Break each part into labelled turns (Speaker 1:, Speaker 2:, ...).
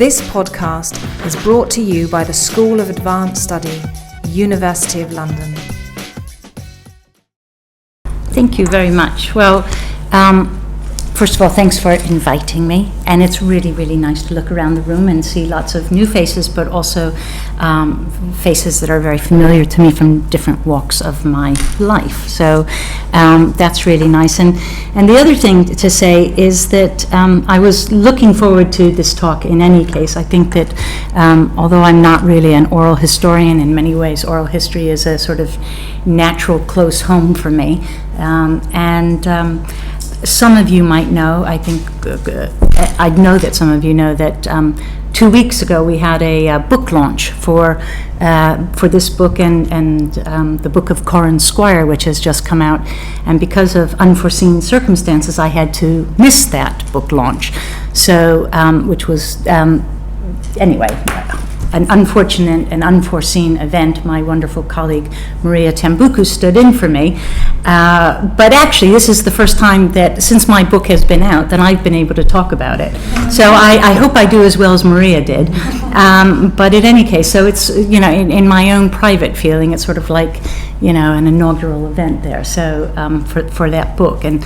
Speaker 1: This podcast is brought to you by the School of Advanced Study, University of London.
Speaker 2: Thank you very much. Well, first of all, thanks for inviting me. And it's really, really nice to look around the room and see lots of new faces, but also faces that are very familiar to me from different walks of my life. So that's really nice. And the other thing to say is that I was looking forward to this talk in any case. I think that although I'm not really an oral historian, in many ways oral history is a sort of natural close home for me. Some of you might know, I think, I know that some of you know that 2 weeks ago we had a book launch for this book and the book of Corin Squire, which has just come out. And because of unforeseen circumstances, I had to miss that book launch. So, which was, anyway, an unfortunate and unforeseen event. My wonderful colleague Maria Tambuku stood in for me. But actually, this is the first time that, since my book has been out, that I've been able to talk about it. So I hope I do as well as Maria did. But in any case, so it's, in my own private feeling, it's sort of like, an inaugural event there. So for that book, and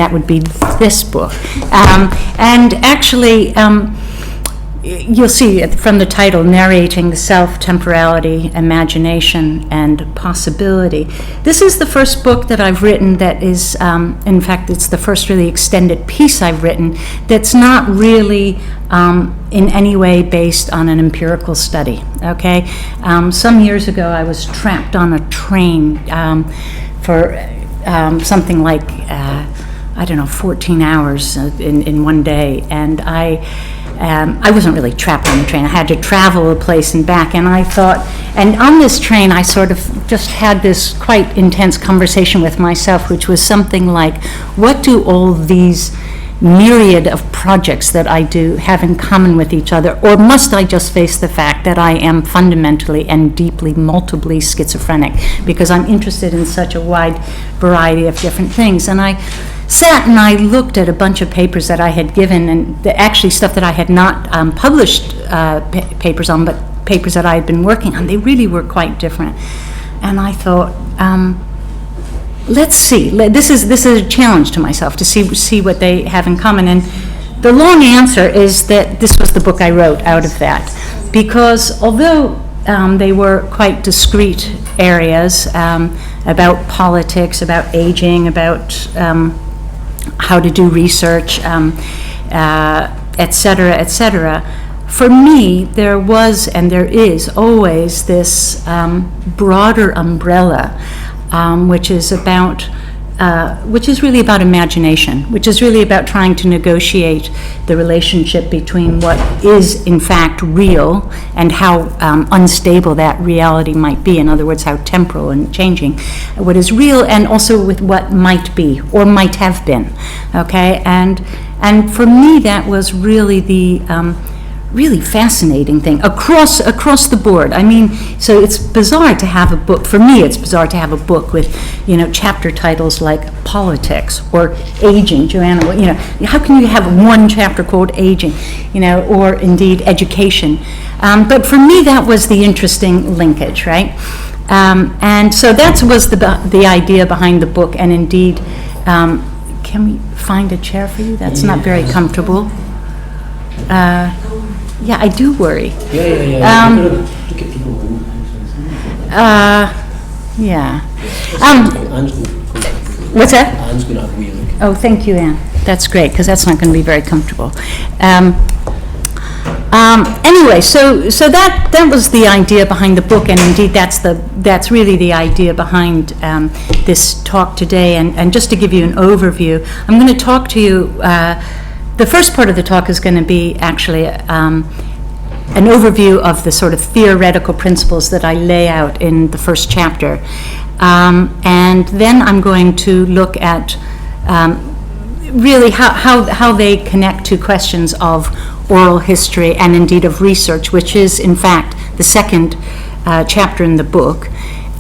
Speaker 2: that would be this book. And actually, you'll see from the title, Narrating the Self, Temporality, Imagination, and Possibility. This is the first book that I've written that is, in fact, it's the first really extended piece I've written that's not really in any way based on an empirical study, okay? Some years ago, I was trapped on a train for something like, 14 hours in one day, and I wasn't really trapped on the train. I had to travel a place and back, and I thought, and on this train I sort of just had this quite intense conversation with myself, which was something like, what do all these myriad of projects that I do have in common with each other, or must I just face the fact that I am fundamentally and deeply, multiply schizophrenic, because I'm interested in such a wide variety of different things. And I sat and I looked at a bunch of papers that I had given, and actually stuff that I had not published papers on, but papers that I had been working on. They really were quite different. And I thought, let's see. This is a challenge to myself to see what they have in common. And the long answer is that this was the book I wrote out of that, because although they were quite discrete areas about politics, about aging, about how to do research, et cetera, for me, there was and there is always this broader umbrella, which is really about imagination, which is really about trying to negotiate the relationship between what is in fact real and how unstable that reality might be. In other words, how temporal and changing what is real, and also with what might be or might have been. Okay, and for me, that was really the really fascinating thing across the board. I mean, so it's bizarre to have a book, for me it's bizarre to have a book with, chapter titles like politics or aging. Joanna, how can you have one chapter called aging, or indeed education? But for me that was the interesting linkage, right? And so that was the idea behind the book, and indeed, can we find a chair for you? That's not very comfortable. Yeah, I do worry. Yeah. Look at people. Yeah. What's that? Anne's going to have a wee look. Oh, thank you, Anne. That's great, because that's not going to be very comfortable. Anyway, so that was the idea behind the book, and indeed that's really the idea behind this talk today. And just to give you an overview, I'm going to talk to you. The first part of the talk is going to be actually an overview of the sort of theoretical principles that I lay out in the first chapter. And then I'm going to look at really how they connect to questions of oral history and indeed of research, which is in fact the second chapter in the book.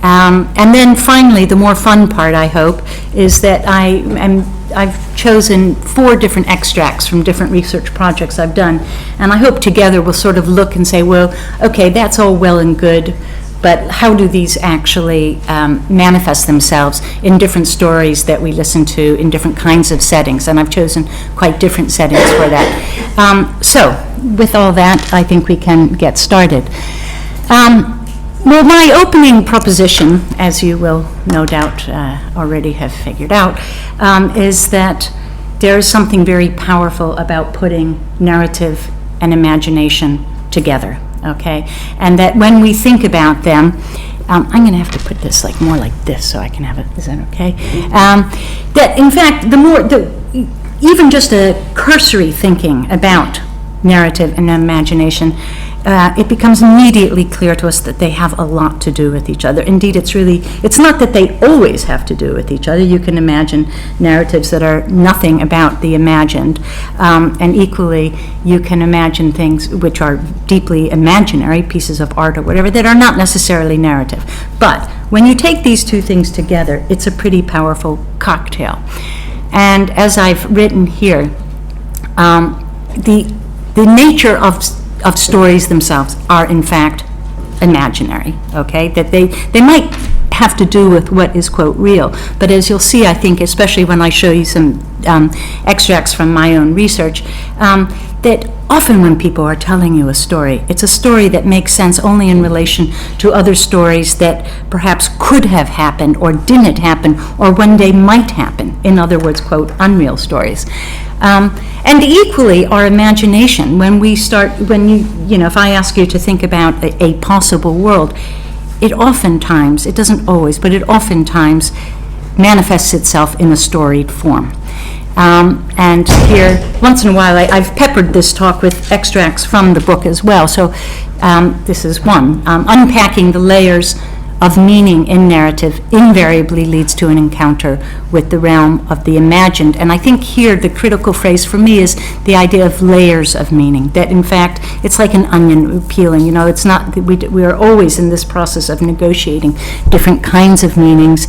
Speaker 2: And then finally, the more fun part, I hope, is that I've chosen 4 different extracts from different research projects I've done, and I hope together we'll sort of look and say, well, okay, that's all well and good, but how do these actually manifest themselves in different stories that we listen to in different kinds of settings? And I've chosen quite different settings for that. So, with all that, I think we can get started. Well, my opening proposition, as you will no doubt already have figured out, is that there is something very powerful about putting narrative and imagination together, okay? And that when we think about them, I'm going to have to put this more like this so I can have it. Is that okay? That in fact, even just a cursory thinking about narrative and imagination, it becomes immediately clear to us that they have a lot to do with each other. Indeed, it's not that they always have to do with each other. You can imagine narratives that are nothing about the imagined, and equally, you can imagine things which are deeply imaginary, pieces of art or whatever, that are not necessarily narrative. But when you take these two things together, it's a pretty powerful cocktail. And as I've written here, the nature of stories themselves are in fact imaginary, okay? That they might have to do with what is, quote, real, but as you'll see, I think, especially when I show you some extracts from my own research, that often when people are telling you a story, it's a story that makes sense only in relation to other stories that perhaps could have happened or didn't happen or one day might happen. In other words, quote, unreal stories. And equally, our imagination, if I ask you to think about a possible world, it doesn't always, but it oftentimes manifests itself in a storied form. And here, once in a while, I've peppered this talk with extracts from the book as well. So this is one. Unpacking the layers of meaning in narrative invariably leads to an encounter with the realm of the imagined. And I think here the critical phrase for me is the idea of layers of meaning, that in fact it's like an onion peeling. It's not, we are always in this process of negotiating different kinds of meanings,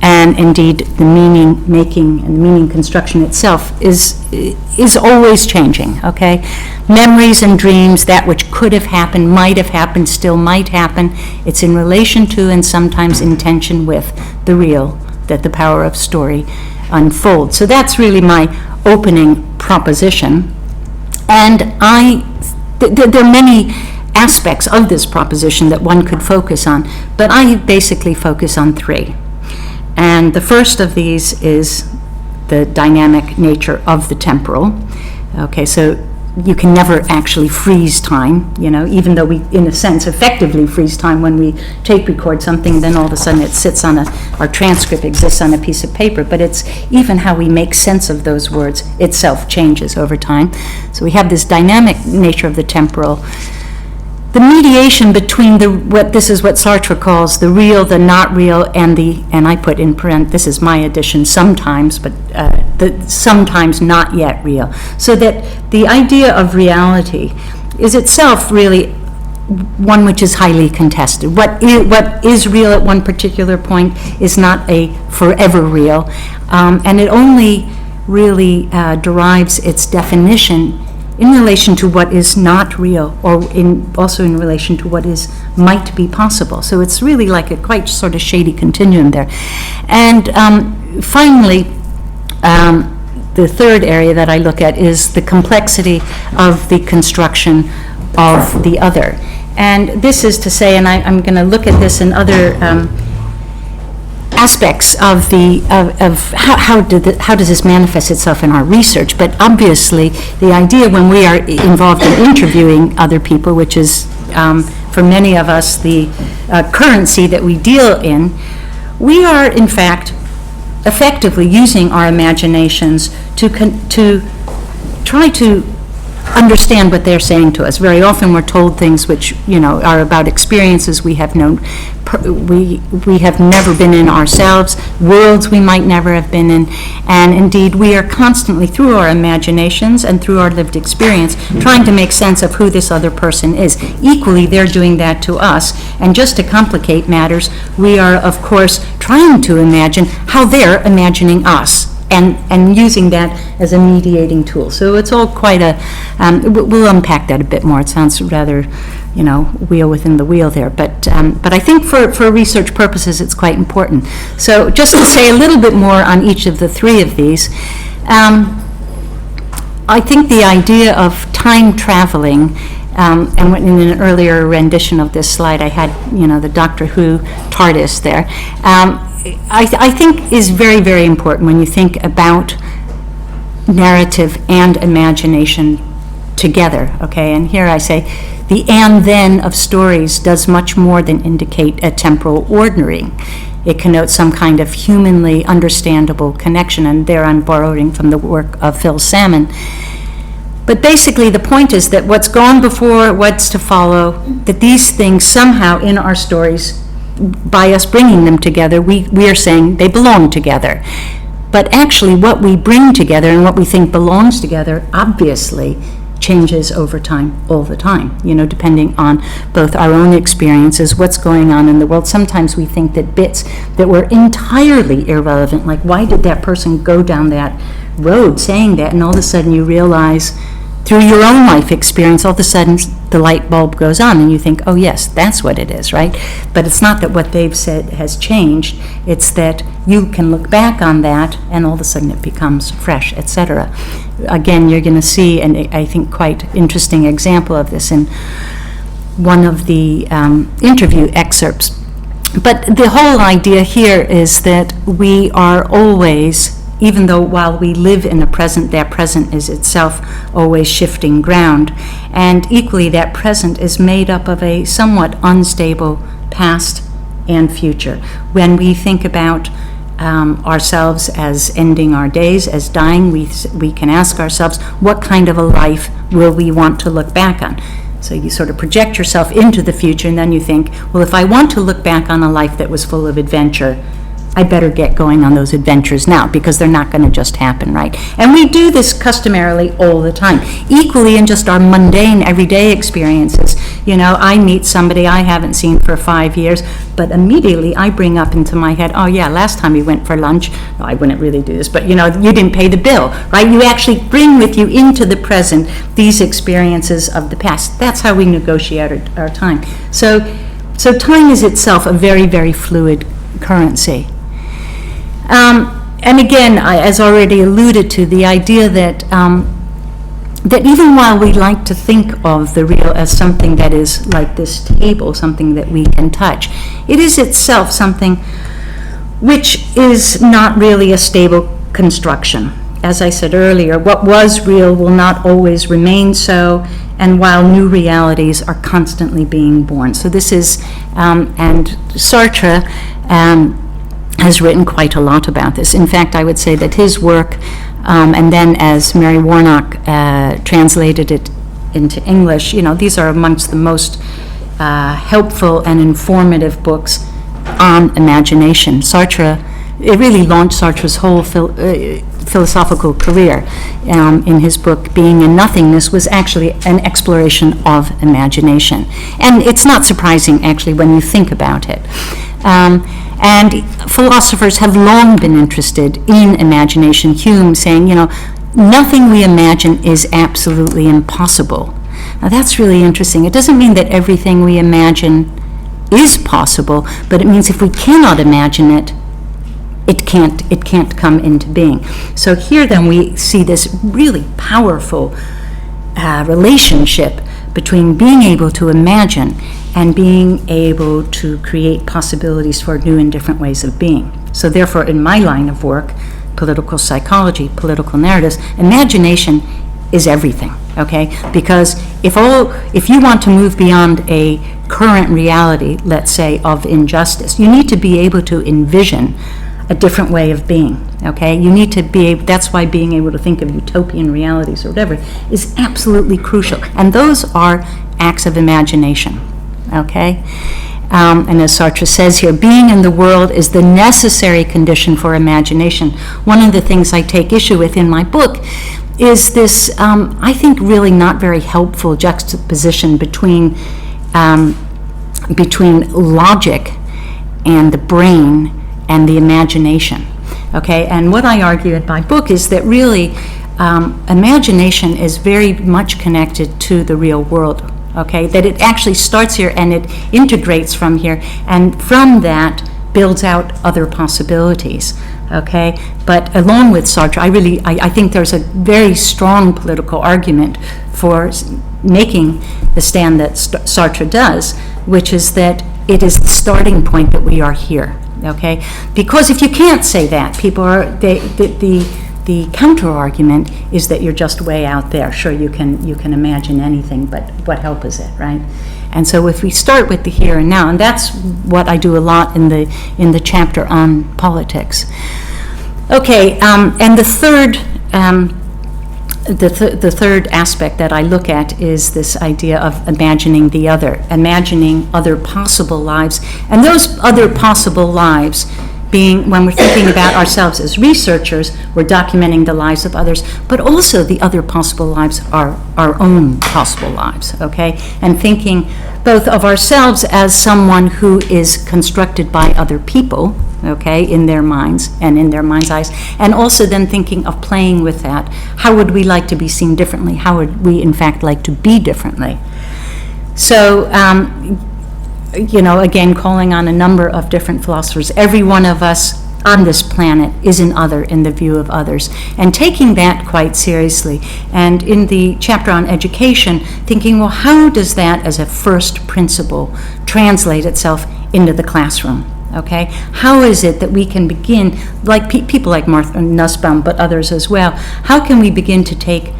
Speaker 2: and indeed the meaning making and meaning construction itself is always changing, okay? Memories and dreams, that which could have happened, might have happened, still might happen, it's in relation to and sometimes in tension with the real that the power of story unfolds. So that's really my opening proposition. And there are many aspects of this proposition that one could focus on, but I basically focus on 3. And the first of these is the dynamic nature of the temporal. Okay, so you can never actually freeze time, even though we, in a sense, effectively freeze time when we tape record something, then all of a sudden it sits on our transcript exists on a piece of paper, but it's even how we make sense of those words itself changes over time. So we have this dynamic nature of the temporal. The mediation between this is what Sartre calls the real, the not real, and I put in parentheses, this is my addition, sometimes, but the sometimes not yet real. So that the idea of reality is itself really one which is highly contested. What is real at one particular point is not a forever real, and it only really derives its definition in relation to what is not real, or also in relation to what might be possible. So it's really like a quite sort of shady continuum there. And finally, the third area that I look at is the complexity of the construction of the other. And this is to say, and I'm going to look at this in other aspects of how does this manifest itself in our research, but obviously the idea when we are involved in interviewing other people, which is for many of us the currency that we deal in, we are in fact effectively using our imaginations to try to understand what they're saying to us. Very often we're told things which, are about experiences we have known, we have never been in ourselves, worlds we might never have been in, and indeed we are constantly, through our imaginations and through our lived experience, trying to make sense of who this other person is. Equally, they're doing that to us, and just to complicate matters, we are, of course, trying to imagine how they're imagining us, and using that as a mediating tool. So it's all quite we'll unpack that a bit more. It sounds rather, wheel within the wheel there. But I think for research purposes, it's quite important. So just to say a little bit more on each of the three of these, I think the idea of time traveling, and in an earlier rendition of this slide, I had, the Doctor Who TARDIS there, I think is very, very important when you think about narrative and imagination together, okay? And here I say, the and then of stories does much more than indicate a temporal ordering. It connotes some kind of humanly understandable connection, and there I'm borrowing from the work of Phil Salmon. But basically the point is that what's gone before, what's to follow, that these things somehow in our stories, by us bringing them together, we are saying they belong together. But actually what we bring together and what we think belongs together obviously changes over time, all the time, depending on both our own experiences, what's going on in the world. Sometimes we think that bits that were entirely irrelevant, like why did that person go down that road saying that, and all of a sudden you realize through your own life experience, all of a sudden the light bulb goes on and you think, oh yes, that's what it is, right? But it's not that what they've said has changed, it's that you can look back on that and all of a sudden it becomes fresh, etc. Again, you're going to see, and I think quite interesting example of this in one of the interview excerpts. But the whole idea here is that we are always, even though while we live in the present, that present is itself always shifting ground. And equally, that present is made up of a somewhat unstable past and future. When we think about ourselves as ending our days, as dying, we can ask ourselves, what kind of a life will we want to look back on? So you sort of project yourself into the future, and then you think, well, if I want to look back on a life that was full of adventure, I better get going on those adventures now, because they're not going to just happen, right? And we do this customarily all the time. Equally in just our mundane, everyday experiences. I meet somebody I haven't seen for 5 years, but immediately I bring up into my head, oh yeah, last time we went for lunch, no, I wouldn't really do this, but you didn't pay the bill, right? You actually bring with you into the present these experiences of the past. That's how we negotiate our time. So time is itself a very, very fluid currency. And again, as already alluded to, the idea that that even while we like to think of the real as something that is like this table, something that we can touch, it is itself something which is not really a stable construction. As I said earlier, what was real will not always remain so, and while new realities are constantly being born. So this is, and Sartre has written quite a lot about this. In fact, I would say that his work, and then as Mary Warnock translated it into English, these are amongst the most helpful and informative books on imagination. Sartre, it really launched Sartre's whole philosophical career. In his book, Being and Nothingness, was actually an exploration of imagination. And it's not surprising, actually, when you think about it. And philosophers have long been interested in imagination. Hume saying, nothing we imagine is absolutely impossible. Now that's really interesting. It doesn't mean that everything we imagine is possible, but it means if we cannot imagine it, it can't come into being. So here then we see this really powerful relationship between being able to imagine and being able to create possibilities for new and different ways of being. So therefore, in my line of work, political psychology, political narratives, imagination is everything, okay? Because if you want to move beyond a current reality, let's say, of injustice, you need to be able to envision a different way of being, okay? You need to that's why being able to think of utopian realities or whatever is absolutely crucial. And those are acts of imagination, okay? And as Sartre says here, being in the world is the necessary condition for imagination. One of the things I take issue with in my book is this, I think, really not very helpful juxtaposition between logic and the brain and the imagination, okay? And what I argue in my book is that really imagination is very much connected to the real world, okay? That it actually starts here and it integrates from here, and from that builds out other possibilities, okay? But along with Sartre, I think there's a very strong political argument for making the stand that Sartre does, which is that it is the starting point that we are here, okay? Because if you can't say that, the counter argument is that you're just way out there. Sure, you can imagine anything, but what help is it, right? And so if we start with the here and now, and that's what I do a lot in the chapter on politics. Okay, and the third aspect that I look at is this idea of imagining the other, imagining other possible lives, and those other possible lives being, when we're thinking about ourselves as researchers, we're documenting the lives of others, but also the other possible lives are our own possible lives, okay? And thinking both of ourselves as someone who is constructed by other people, okay, in their minds and in their mind's eyes, and also then thinking of playing with that. How would we like to be seen differently? How would we, in fact, like to be differently? So, again, calling on a number of different philosophers, every one of us on this planet is an other in the view of others, and taking that quite seriously. And in the chapter on education, thinking, well, how does that as a first principle translate itself into the classroom? Okay, how is it that we can begin, like people like Martha Nussbaum, but others as well, how can we begin to take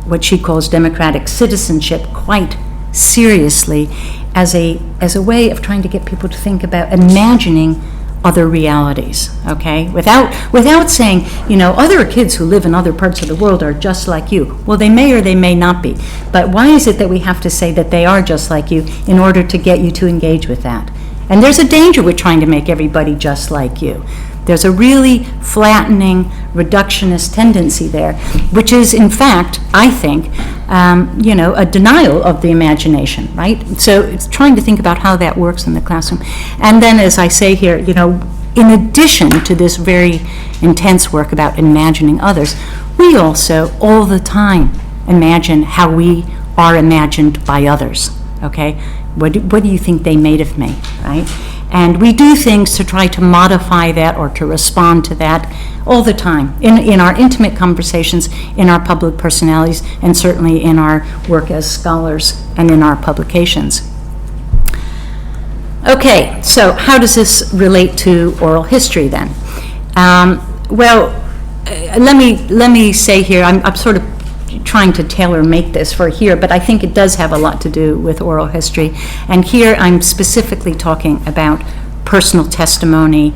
Speaker 2: what she calls democratic citizenship quite seriously as a way of trying to get people to think about imagining other realities, okay? Without saying, other kids who live in other parts of the world are just like you. Well, they may or they may not be. But why is it that we have to say that they are just like you in order to get you to engage with that? And there's a danger with trying to make everybody just like you. There's a really flattening, reductionist tendency there, which is, in fact, I think, a denial of the imagination, right? So it's trying to think about how that works in the classroom. And then, as I say here, in addition to this very intense work about imagining others, we also, all the time, imagine how we are imagined by others, okay? What do you think they made of me, right? And we do things to try to modify that or to respond to that all the time, in our intimate conversations, in our public personalities, and certainly in our work as scholars and in our publications. Okay, so how does this relate to oral history then? Let me say here, I'm sort of trying to tailor-make this for here, but I think it does have a lot to do with oral history. And here I'm specifically talking about personal testimony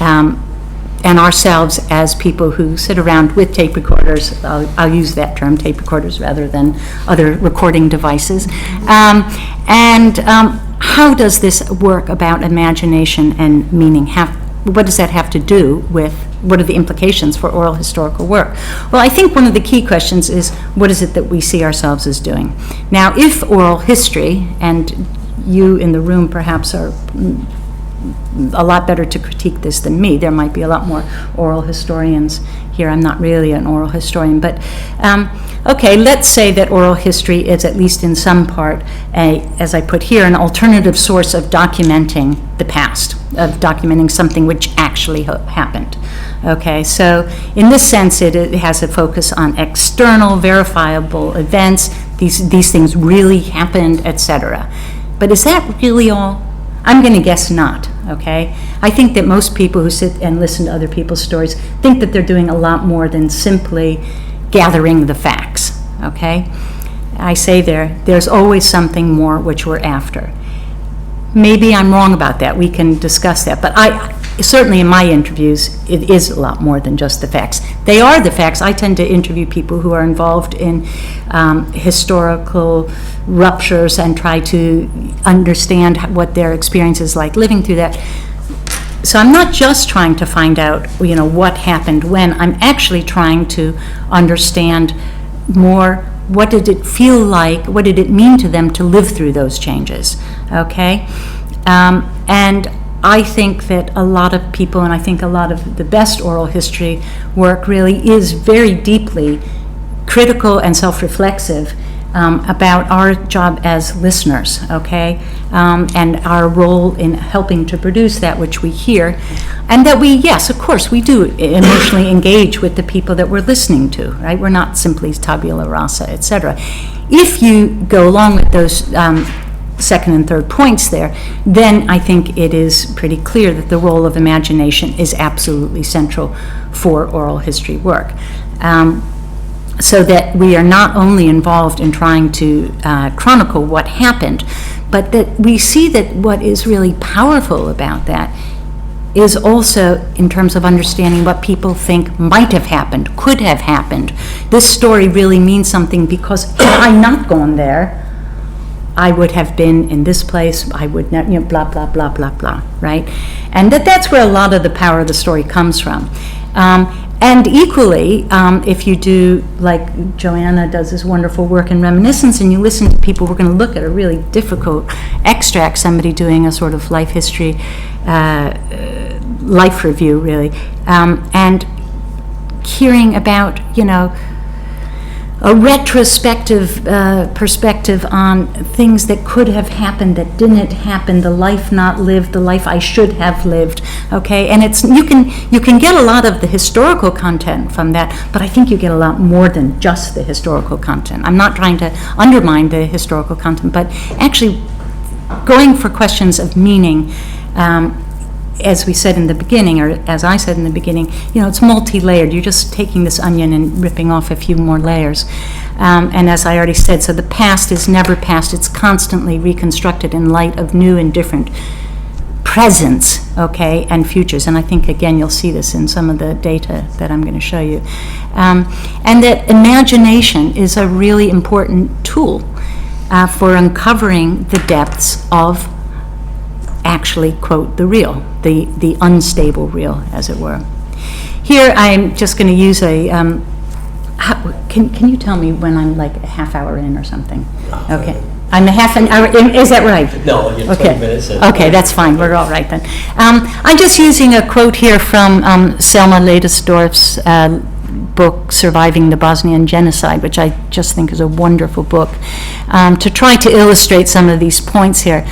Speaker 2: and ourselves as people who sit around with tape recorders. I'll use that term, tape recorders, rather than other recording devices. How does this work about imagination and meaning what does that have to do with, what are the implications for oral historical work? Well, I think one of the key questions is, what is it that we see ourselves as doing? Now, if oral history, and you in the room perhaps are a lot better to critique this than me, there might be a lot more oral historians here. I'm not really an oral historian, but okay, let's say that oral history is, at least in some part, as I put here, an alternative source of documenting the past, of documenting something which actually happened. Okay, so in this sense, it has a focus on external, verifiable events. These things really happened, etc. But is that really all? I'm going to guess not, okay? I think that most people who sit and listen to other people's stories think that they're doing a lot more than simply gathering the facts, okay? I say there's always something more which we're after. Maybe I'm wrong about that. We can discuss that. But certainly in my interviews, it is a lot more than just the facts. They are the facts. I tend to interview people who are involved in historical ruptures and try to understand what their experience is like living through that. So I'm not just trying to find out, what happened when. I'm actually trying to understand more, what did it feel like, what did it mean to them to live through those changes, okay? And I think that a lot of people, and I think a lot of the best oral history work really is very deeply critical and self-reflexive about our job as listeners, okay? And our role in helping to produce that which we hear. And that we, yes, of course, we do emotionally engage with the people that we're listening to, right? We're not simply tabula rasa, etc. If you go along with those second and third points there, then I think it is pretty clear that the role of imagination is absolutely central for oral history work. So that we are not only involved in trying to chronicle what happened, but that we see that what is really powerful about that is also in terms of understanding what people think might have happened, could have happened. This story really means something because had I not gone there, I would have been in this place, I would never, blah, blah, blah, blah, blah, right? And that's where a lot of the power of the story comes from. And equally, if you do, like Joanna does this wonderful work in reminiscence, and you listen to people, we're going to look at a really difficult extract, somebody doing a sort of life history, life review, really, and hearing about, a retrospective perspective on things that could have happened that didn't happen, the life not lived, the life I should have lived, okay? And it's you can get a lot of the historical content from that, but I think you get a lot more than just the historical content. I'm not trying to undermine the historical content, but actually going for questions of meaning, as we said in the beginning, or as I said in the beginning, it's multi-layered. You're just taking this onion and ripping off a few more layers. And as I already said, so the past is never past. It's constantly reconstructed in light of new and different presents, okay, and futures. And I think, again, you'll see this in some of the data that I'm going to show you. And that imagination is a really important tool for uncovering the depths of actually, quote, the real, the unstable real, as it were. Here I'm just going to use a, can you tell me when I'm like a half hour in or something? Okay. I'm a half an hour in, is that right?
Speaker 3: No, you're 20 minutes in.
Speaker 2: Okay, that's fine, we're all right then. I'm just using a quote here from Selma Ladesdorff's book, Surviving the Bosnian Genocide, which I just think is a wonderful book, to try to illustrate some of these points here.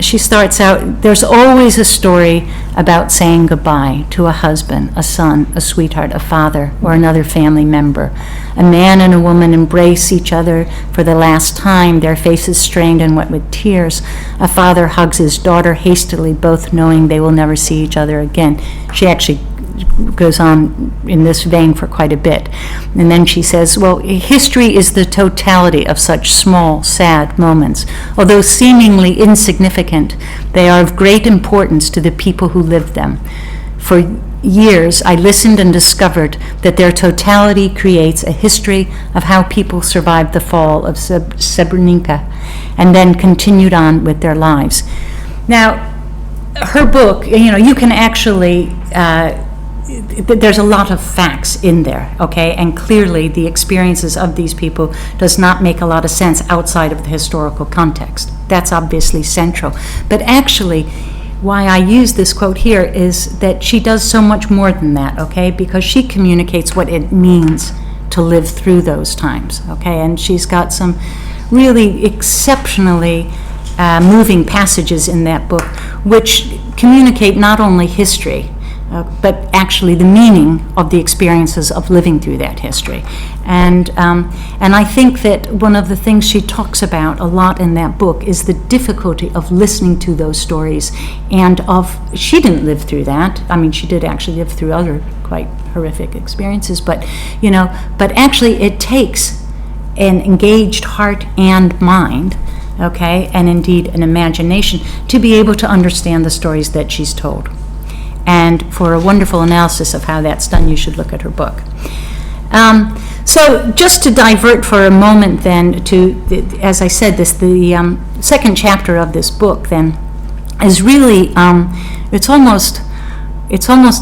Speaker 2: She starts out, there's always a story about saying goodbye to a husband, a son, a sweetheart, a father, or another family member. A man and a woman embrace each other for the last time, their faces strained and wet with tears. A father hugs his daughter hastily, both knowing they will never see each other again. She actually goes on in this vein for quite a bit. And then she says, well, history is the totality of such small, sad moments. Although seemingly insignificant, they are of great importance to the people who lived them. For years, I listened and discovered that their totality creates a history of how people survived the fall of Srebrenica and then continued on with their lives. Now, her book, you can actually there's a lot of facts in there, okay? And clearly the experiences of these people does not make a lot of sense outside of the historical context. That's obviously central. But actually, why I use this quote here is that she does so much more than that, okay? Because she communicates what it means to live through those times, okay? And she's got some really exceptionally moving passages in that book which communicate not only history, but actually the meaning of the experiences of living through that history. And I think that one of the things she talks about a lot in that book is the difficulty of listening to those stories, and she didn't live through that. I mean, she did actually live through other quite horrific experiences, but actually it takes an engaged heart and mind, okay, and indeed an imagination to be able to understand the stories that she's told. And for a wonderful analysis of how that's done, you should look at her book. So just to divert for a moment then to, as I said, the second chapter of this book then is really, it's almost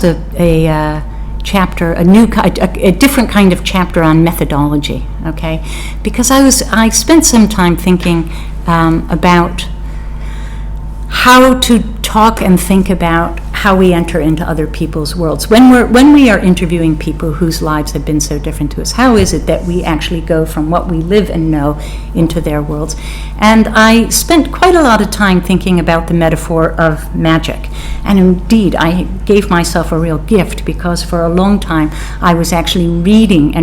Speaker 2: a chapter, a different kind of chapter on methodology, okay? Because I spent some time thinking about how to talk and think about how we enter into other people's worlds. When we are interviewing people whose lives have been so different to us, how is it that we actually go from what we live and know into their worlds? And I spent quite a lot of time thinking about the metaphor of magic. And indeed, I gave myself a real gift, because for a long time I was actually reading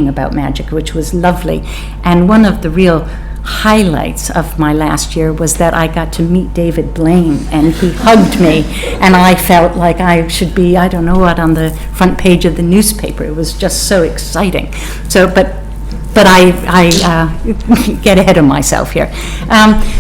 Speaker 2: about magic, which was lovely. And one of the real highlights of my last year was that I got to meet David Blaine, and he hugged me, and I felt like I should be, I don't know what, on the front page of the newspaper. It was just so exciting. So, but I get ahead of myself here.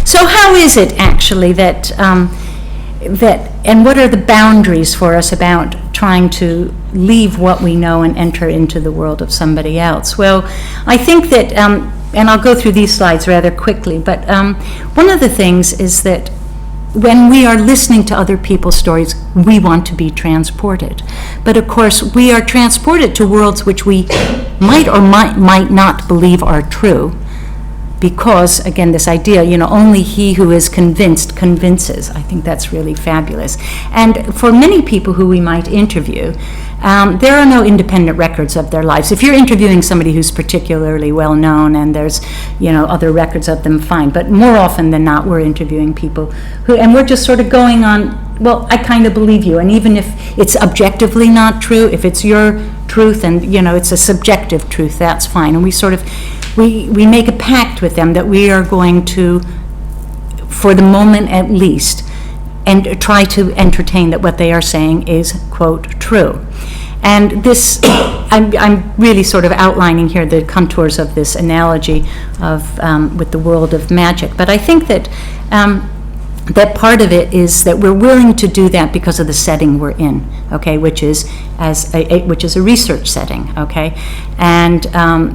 Speaker 2: So how is it actually that, and what are the boundaries for us about trying to leave what we know and enter into the world of somebody else? Well, I think that, and I'll go through these slides rather quickly, but one of the things is that when we are listening to other people's stories, we want to be transported. But of course, we are transported to worlds which we might or might not believe are true, because, again, this idea, only he who is convinced convinces. I think that's really fabulous. And for many people who we might interview, there are no independent records of their lives. If you're interviewing somebody who's particularly well known and there's, other records of them, fine. But more often than not, we're interviewing people and we're just sort of going on, well, I kind of believe you. And even if it's objectively not true, if it's your truth and, it's a subjective truth, that's fine. And we sort of, we make a pact with them that we are going to, for the moment at least, and try to entertain that what they are saying is, quote, true. And this, I'm really sort of outlining here the contours of this analogy of with the world of magic. But I think that that part of it is that we're willing to do that because of the setting we're in, okay, which is a research setting, okay, and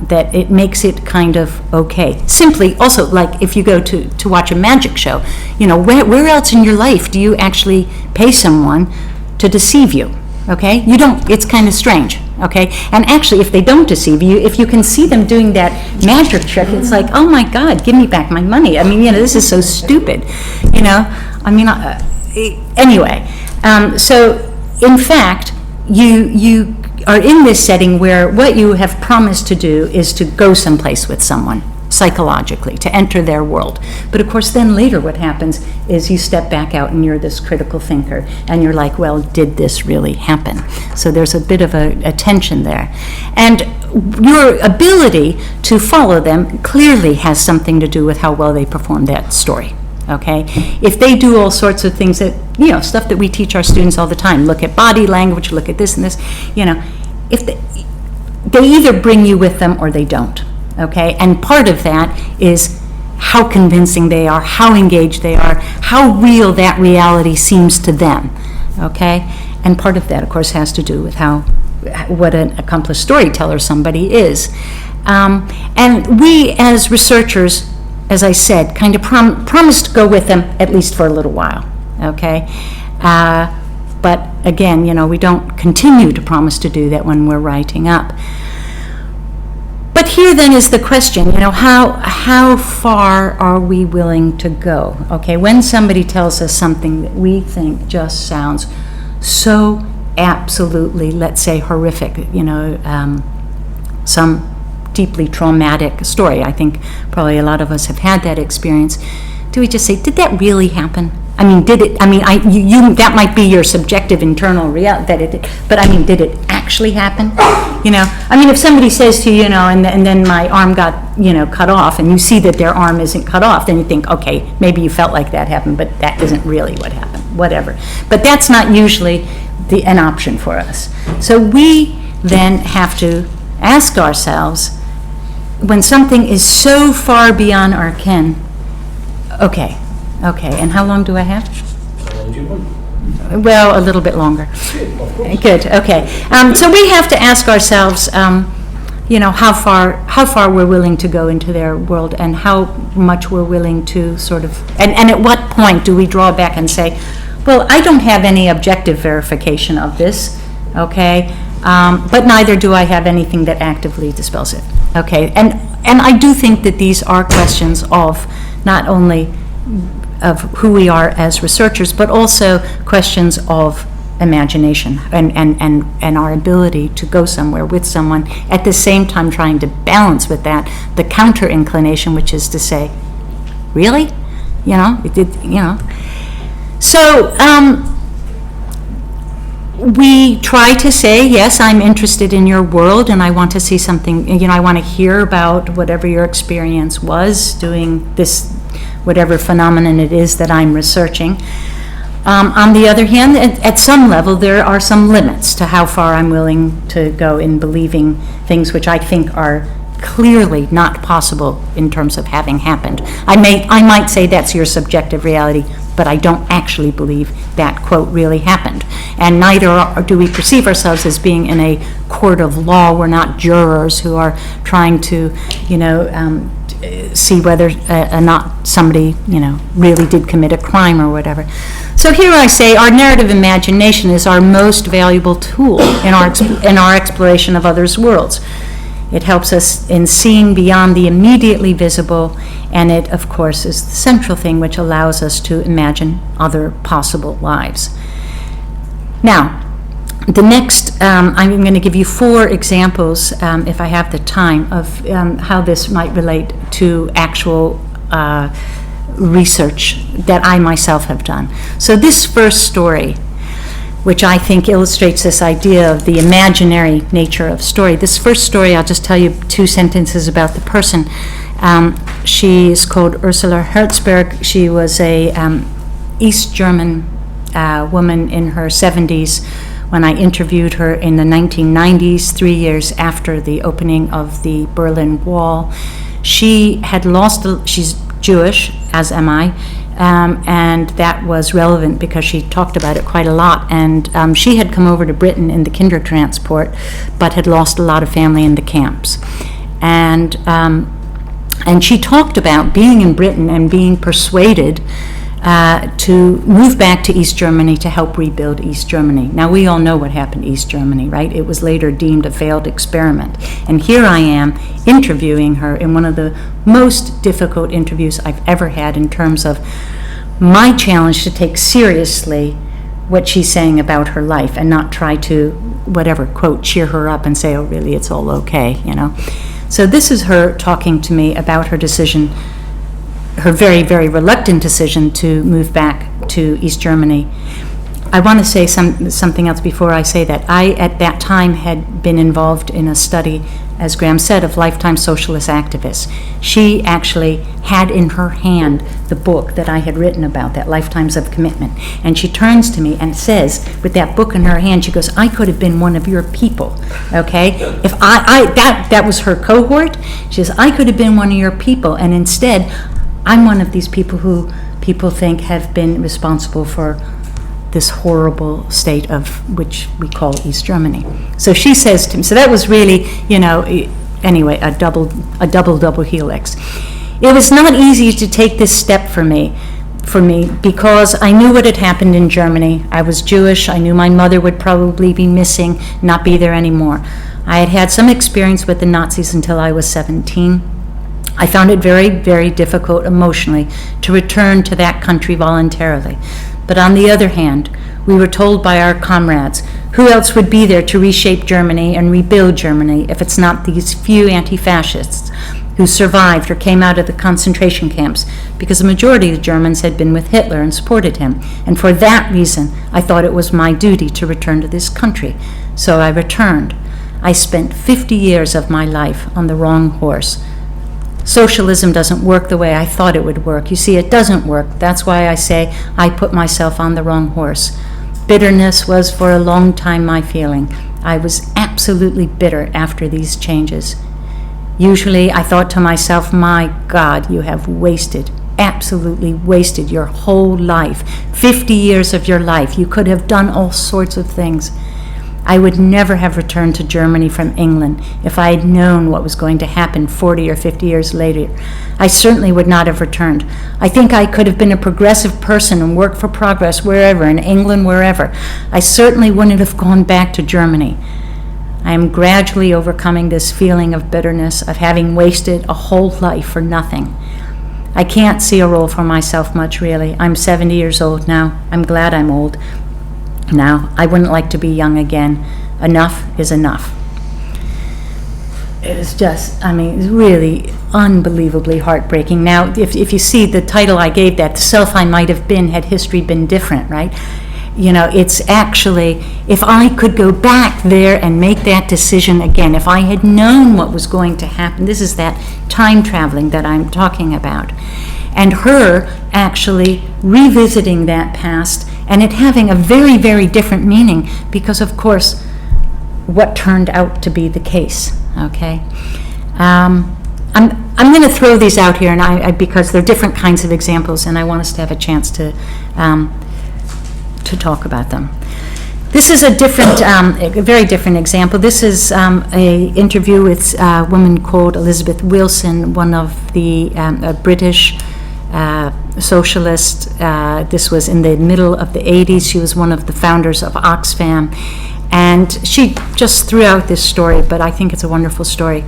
Speaker 2: that it makes it kind of okay. Simply, also, like if you go to watch a magic show, where else in your life do you actually pay someone to deceive you? Okay, you don't. It's kind of strange. Okay, and actually, if they don't deceive you, if you can see them doing that magic trick, it's like, oh my God, give me back my money. I mean, this is so stupid. Anyway. So, in fact, you are in this setting where what you have promised to do is to go someplace with someone, psychologically, to enter their world. But of course, then later what happens is you step back out and you're this critical thinker, and you're like, well, did this really happen? So there's a bit of a tension there. And your ability to follow them clearly has something to do with how well they perform that story. Okay, if they do all sorts of things that, stuff that we teach our students all the time, look at body language, look at this and this, if they either bring you with them or they don't. Okay, and part of that is how convincing they are, how engaged they are, how real that reality seems to them. Okay, and part of that, of course, has to do with what an accomplished storyteller somebody is. And we, as researchers, as I said, kind of promise to go with them at least for a little while. Okay, but again, we don't continue to promise to do that when we're writing up. But here then is the question, how far are we willing to go? Okay, when somebody tells us something that we think just sounds so absolutely, let's say, horrific, some deeply traumatic story. I think probably a lot of us have had that experience. Do we just say, did that really happen? I mean, did it? I mean, that might be your subjective internal reality that it did, but I mean, did it actually happen? I mean, if somebody says to you, and then my arm got, cut off, and you see that their arm isn't cut off, then you think, okay, maybe you felt like that happened, but that isn't really what happened. Whatever. But that's not usually an option for us. So we then have to ask ourselves, when something is so far beyond our ken, okay, and how long do I have?
Speaker 3: How long do you want?
Speaker 2: Well, a little bit longer. Good, okay. So we have to ask ourselves, how far we're willing to go into their world, and how much we're willing to sort of, and at what point do we draw back and say, well, I don't have any objective verification of this, okay, but neither do I have anything that actively dispels it, okay? And I do think that these are questions of not only of who we are as researchers, but also questions of imagination and our ability to go somewhere with someone, at the same time trying to balance with that the counter inclination, which is to say, really? So we try to say, yes, I'm interested in your world, and I want to see something, I want to hear about whatever your experience was doing this, whatever phenomenon it is that I'm researching. On the other hand, at some level, there are some limits to how far I'm willing to go in believing things which I think are clearly not possible in terms of having happened. I might say that's your subjective reality, but I don't actually believe that, quote, really happened. And neither do we perceive ourselves as being in a court of law. We're not jurors who are trying to, see whether or not somebody, really did commit a crime or whatever. So here I say our narrative imagination is our most valuable tool in our exploration of others' worlds. It helps us in seeing beyond the immediately visible, and it, of course, is the central thing which allows us to imagine other possible lives. Now, the next, I'm going to give you 4 examples, if I have the time, of how this might relate to actual research that I myself have done. So this first story, which I think illustrates this idea of the imaginary nature of story. This first story, I'll just tell you 2 sentences about the person. She is called Ursula Herzberg. She was a East German woman in her 70s when I interviewed her in the 1990s, 3 years after the opening of the Berlin Wall. She's Jewish, as am I, and that was relevant because she talked about it quite a lot. And she had come over to Britain in the Kindertransport, but had lost a lot of family in the camps. And she talked about being in Britain and being persuaded to move back to East Germany to help rebuild East Germany. Now, we all know what happened to East Germany, right? It was later deemed a failed experiment. And here I am interviewing her in one of the most difficult interviews I've ever had in terms of my challenge to take seriously what she's saying about her life and not try to, whatever, quote, cheer her up and say, oh, really, it's all okay, So this is her talking to me about her decision, her very, very reluctant decision to move back to East Germany. I want to say something else before I say that. I, at that time, had been involved in a study, as Graham said, of lifetime socialist activists. She actually had in her hand the book that I had written about, that Lifetimes of Commitment. And she turns to me and says, with that book in her hand, she goes, I could have been one of your people, okay? If that was her cohort. She says, I could have been one of your people, and instead, I'm one of these people who people think have been responsible for this horrible state of which we call East Germany. So she says to him, so that was really, anyway, a double helix. It was not easy to take this step for me because I knew what had happened in Germany. I was Jewish. I knew my mother would probably be missing, not be there anymore. I had had some experience with the Nazis until I was 17. I found it very, very difficult emotionally to return to that country voluntarily. But on the other hand, we were told by our comrades, who else would be there to reshape Germany and rebuild Germany if it's not these few anti-fascists who survived or came out of the concentration camps, because the majority of the Germans had been with Hitler and supported him. And for that reason, I thought it was my duty to return to this country. So I returned. I spent 50 years of my life on the wrong horse. Socialism doesn't work the way I thought it would work. You see, it doesn't work. That's why I say I put myself on the wrong horse. Bitterness was for a long time my feeling. I was absolutely bitter after these changes. Usually I thought to myself, my God, you have wasted absolutely wasted your whole life, 50 years of your life. You could have done all sorts of things. I would never have returned to Germany from England if I had known what was going to happen 40 or 50 years later. I certainly would not have returned. I think I could have been a progressive person and worked for progress wherever, in England, wherever. I certainly wouldn't have gone back to Germany. I am gradually overcoming this feeling of bitterness, of having wasted a whole life for nothing. I can't see a role for myself much, really. I'm 70 years old now. I'm glad I'm old now. I wouldn't like to be young again. Enough is enough. It was just, it's really unbelievably heartbreaking. Now, if you see the title I gave that, The Self I Might Have Been Had History Been Different, right? It's actually, if I could go back there and make that decision again, if I had known what was going to happen, this is that time traveling that I'm talking about. And her actually revisiting that past and it having a very, very different meaning because, of course, what turned out to be the case, okay? I'm going to throw these out here and because they're different kinds of examples and I want us to have a chance to talk about them. This is a very different example. This is a interview with a woman called Elizabeth Wilson, one of the British socialist. This was in the middle of the 80s. She was one of the founders of Oxfam. And she just threw out this story, but I think it's a wonderful story.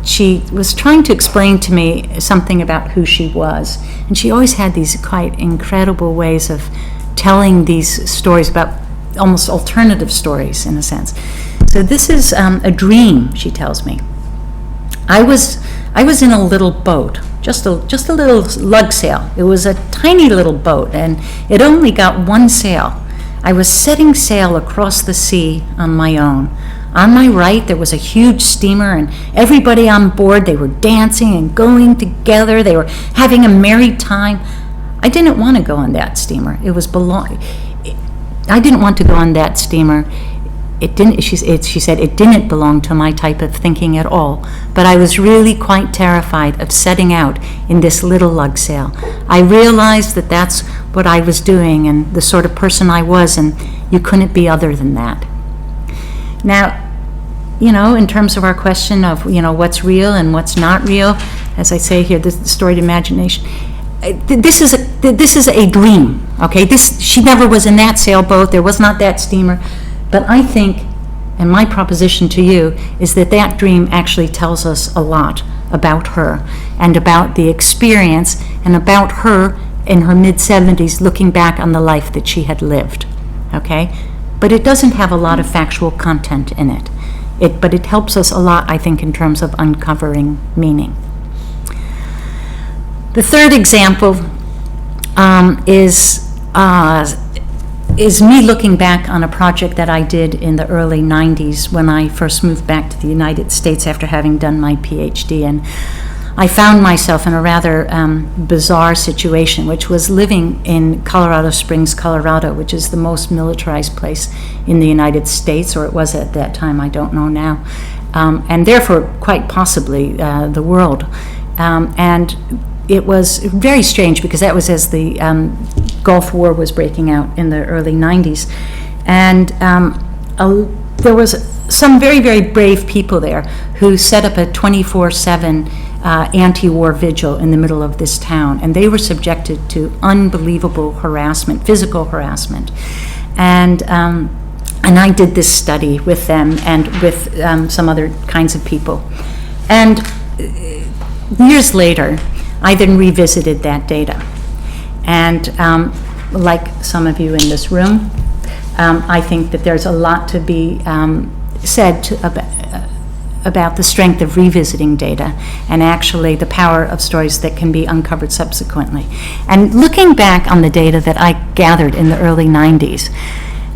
Speaker 2: She was trying to explain to me something about who she was. And she always had these quite incredible ways of telling these stories about almost alternative stories, in a sense. So this is a dream, she tells me. I was in a little boat, just a little lug sail. It was a tiny little boat, and it only got one sail. I was setting sail across the sea on my own. On my right, there was a huge steamer, and everybody on board, they were dancing and going together. They were having a merry time. I didn't want to go on that steamer. I didn't want to go on that steamer. She said it didn't belong to my type of thinking at all, but I was really quite terrified of setting out in this little lug sail. I realized that that's what I was doing and the sort of person I was, and you couldn't be other than that. Now, in terms of our question of, what's real and what's not real, as I say here, this is the storied imagination. This is a dream, okay? She never was in that sailboat. There was not that steamer. But I think, and my proposition to you, is that dream actually tells us a lot about her and about the experience and about her in her mid-70s looking back on the life that she had lived, okay? But it doesn't have a lot of factual content in it. But it helps us a lot, I think, in terms of uncovering meaning. The third example is me looking back on a project that I did in the early 90s when I first moved back to the United States after having done my PhD. And I found myself in a rather bizarre situation, which was living in Colorado Springs, Colorado, which is the most militarized place in the United States, or it was at that time, I don't know now, and therefore quite possibly the world. And it was very strange because that was as the Gulf War was breaking out in the early 90s. And there was some very, very brave people there who set up a 24/7 anti-war vigil in the middle of this town. And they were subjected to unbelievable harassment, physical harassment. And I did this study with them and with some other kinds of people. And years later, I then revisited that data. And like some of you in this room, I think that there's a lot to be said about the strength of revisiting data and actually the power of stories that can be uncovered subsequently. And looking back on the data that I gathered in the early 90s,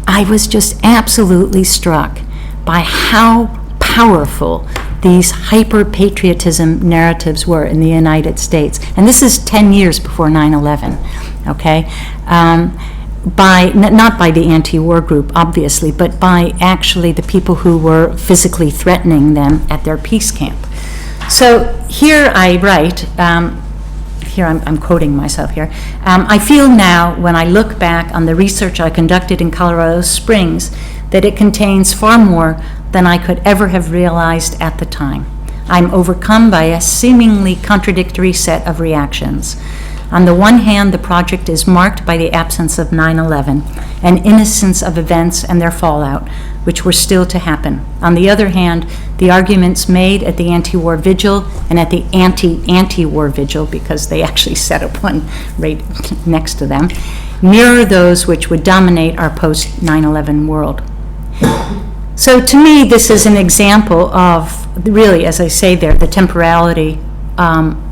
Speaker 2: I was just absolutely struck by how powerful these hyper-patriotism narratives were in the United States. And this is 10 years before 9/11, okay? Not by the anti-war group, obviously, but by actually the people who were physically threatening them at their peace camp. So here I write, here I'm quoting myself here. I feel now, when I look back on the research I conducted in Colorado Springs, that it contains far more than I could ever have realized at the time. I'm overcome by a seemingly contradictory set of reactions. On the one hand, the project is marked by the absence of 9/11 and innocence of events and their fallout, which were still to happen. On the other hand, the arguments made at the anti-war vigil and at the anti-war vigil, because they actually set up one right next to them, mirror those which would dominate our post-9/11 world. So to me, this is an example of, really, as I say there, the temporality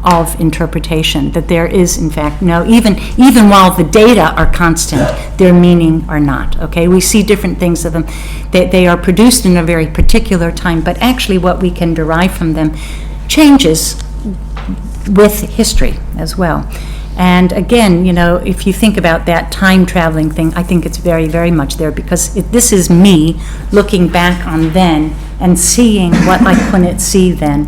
Speaker 2: of interpretation, that there is, in fact, no, even while the data are constant, their meaning are not, okay? We see different things of them. They are produced in a very particular time, but actually what we can derive from them changes with history as well. And again, if you think about that time traveling thing, I think it's very, very much there, because this is me looking back on then and seeing what I couldn't see then,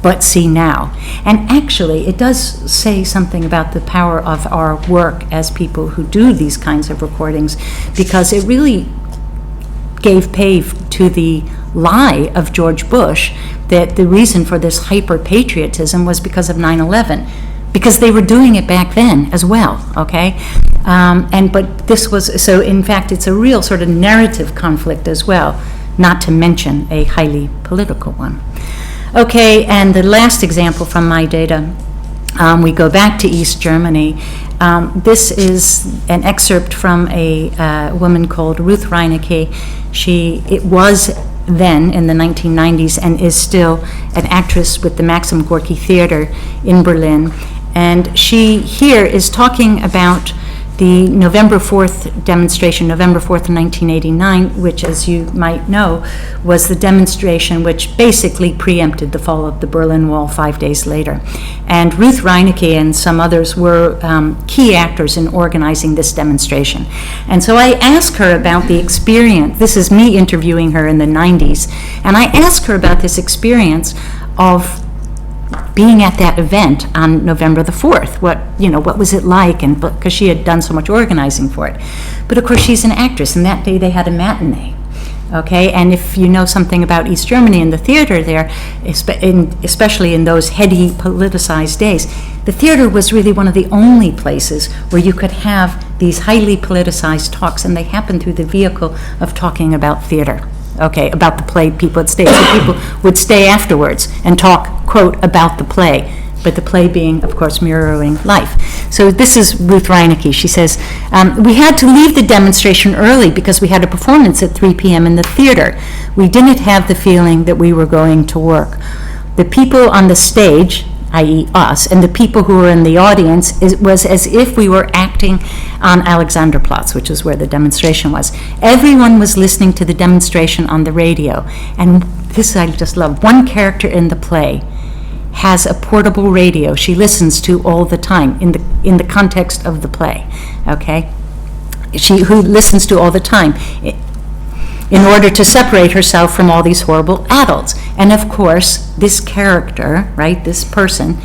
Speaker 2: but see now. And actually, it does say something about the power of our work as people who do these kinds of recordings, because it really gave pave to the lie of George Bush that the reason for this hyper-patriotism was because of 9/11, because they were doing it back then as well, okay? But this was, so in fact, it's a real sort of narrative conflict as well, not to mention a highly political one. Okay, and the last example from my data, we go back to East Germany. This is an excerpt from a woman called Ruth Reinecke. It was then in the 1990s and is still an actress with the Maxim Gorky Theater in Berlin. And she here is talking about the November 4th demonstration, November 4th, 1989, which, as you might know, was the demonstration which basically preempted the fall of the Berlin Wall 5 days later. And Ruth Reinecke and some others were key actors in organizing this demonstration. And so I asked her about the experience. This is me interviewing her in the 90s. And I asked her about this experience of being at that event on November the 4th, what was it like, and because she had done so much organizing for it. But of course, she's an actress, and that day they had a matinee, okay? And if you know something about East Germany and the theater there, especially in those heady, politicized days, the theater was really one of the only places where you could have these highly politicized talks, and they happened through the vehicle of talking about theater. Okay, about the play, people would stay. So people would stay afterwards and talk, quote, about the play, but the play being, of course, mirroring life. So this is Ruth Reinecke. She says, we had to leave the demonstration early because we had a performance at 3 p.m. in the theater. We didn't have the feeling that we were going to work. The people on the stage, i.e. us, and the people who were in the audience, it was as if we were acting on Alexanderplatz, which is where the demonstration was. Everyone was listening to the demonstration on the radio, and this I just love. One character in the play has a portable radio she listens to all the time in the context of the play, okay? Who listens to all the time in order to separate herself from all these horrible adults. And of course, this character, right, this person,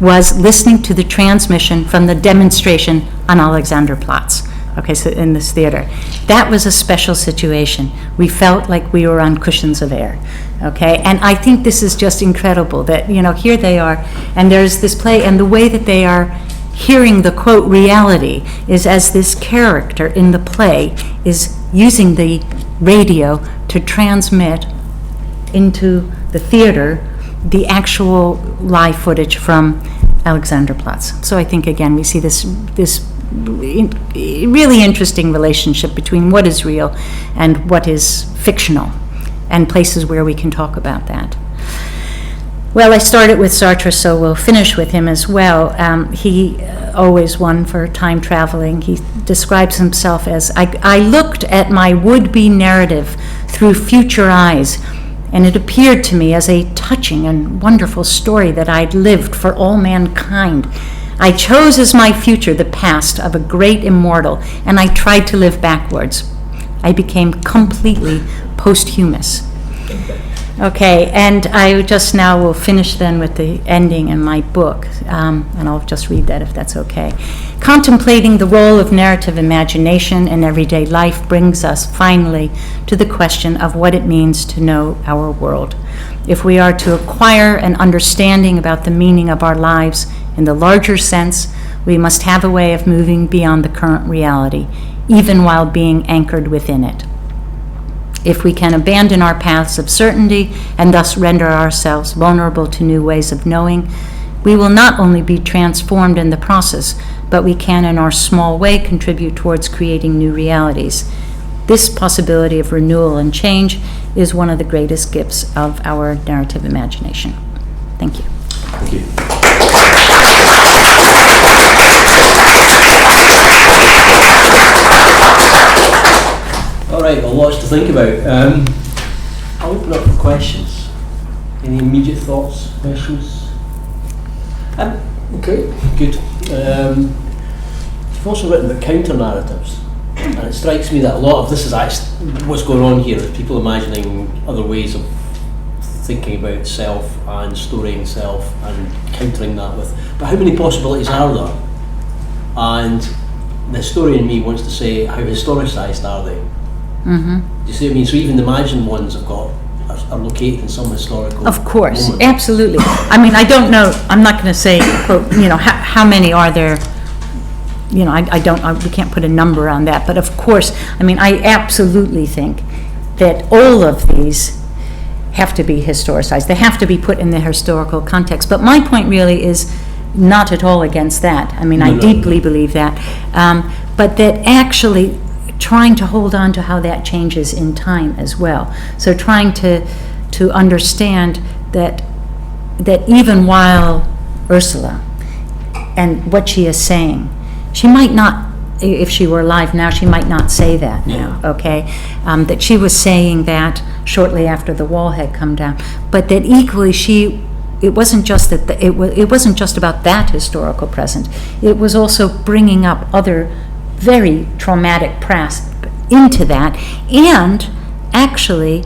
Speaker 2: was listening to the transmission from the demonstration on Alexanderplatz, okay, so in this theater. That was a special situation. We felt like we were on cushions of air, okay? And I think this is just incredible that, here they are, and there's this play, and the way that they are hearing the, quote, reality is as this character in the play is using the radio to transmit into the theater the actual live footage from Alexanderplatz. So I think, again, we see this really interesting relationship between what is real and what is fictional, and places where we can talk about that. Well, I started with Sartre, so we'll finish with him as well. He always won for time traveling. He describes himself as, I looked at my would-be narrative through future eyes, and it appeared to me as a touching and wonderful story that I'd lived for all mankind. I chose as my future the past of a great immortal, and I tried to live backwards. I became completely posthumous. Okay, and I just now will finish then with the ending in my book, and I'll just read that if that's okay. Contemplating the role of narrative imagination in everyday life brings us finally to the question of what it means to know our world. If we are to acquire an understanding about the meaning of our lives in the larger sense, we must have a way of moving beyond the current reality, even while being anchored within it. If we can abandon our paths of certainty and thus render ourselves vulnerable to new ways of knowing, we will not only be transformed in the process, but we can in our small way contribute towards creating new realities. This possibility of renewal and change is one of the greatest gifts of our narrative imagination. Thank you.
Speaker 3: Thank you. All right, well, lots to think about. I'll open up for questions. Any immediate thoughts, questions? Okay, good. You've also written about counter-narratives, and it strikes me that a lot of this is actually what's going on here, is people imagining other ways of thinking about self and storying self and countering that with, but how many possibilities are there? And the historian in me wants to say, how historicised are they?
Speaker 2: Mm-hmm.
Speaker 3: Do you see what I mean? So even the imagined ones are located in some historical
Speaker 2: Of course,
Speaker 3: moment.
Speaker 2: absolutely. I mean, I don't know, I'm not going to say, quote, how many are there, we can't put a number on that, but of course, I mean, I absolutely think that all of these have to be historicized. They have to be put in the historical context. But my point really is not at all against that. I mean, I deeply believe that. But that actually trying to hold on to how that changes in time as well. So trying to understand that even while Ursula and what she is saying, she might not, if she were alive now, she might not say that now, okay? That she was saying that shortly after the wall had come down, but that equally it wasn't just that it wasn't just about that historical present. It was also bringing up other very traumatic past into that, and actually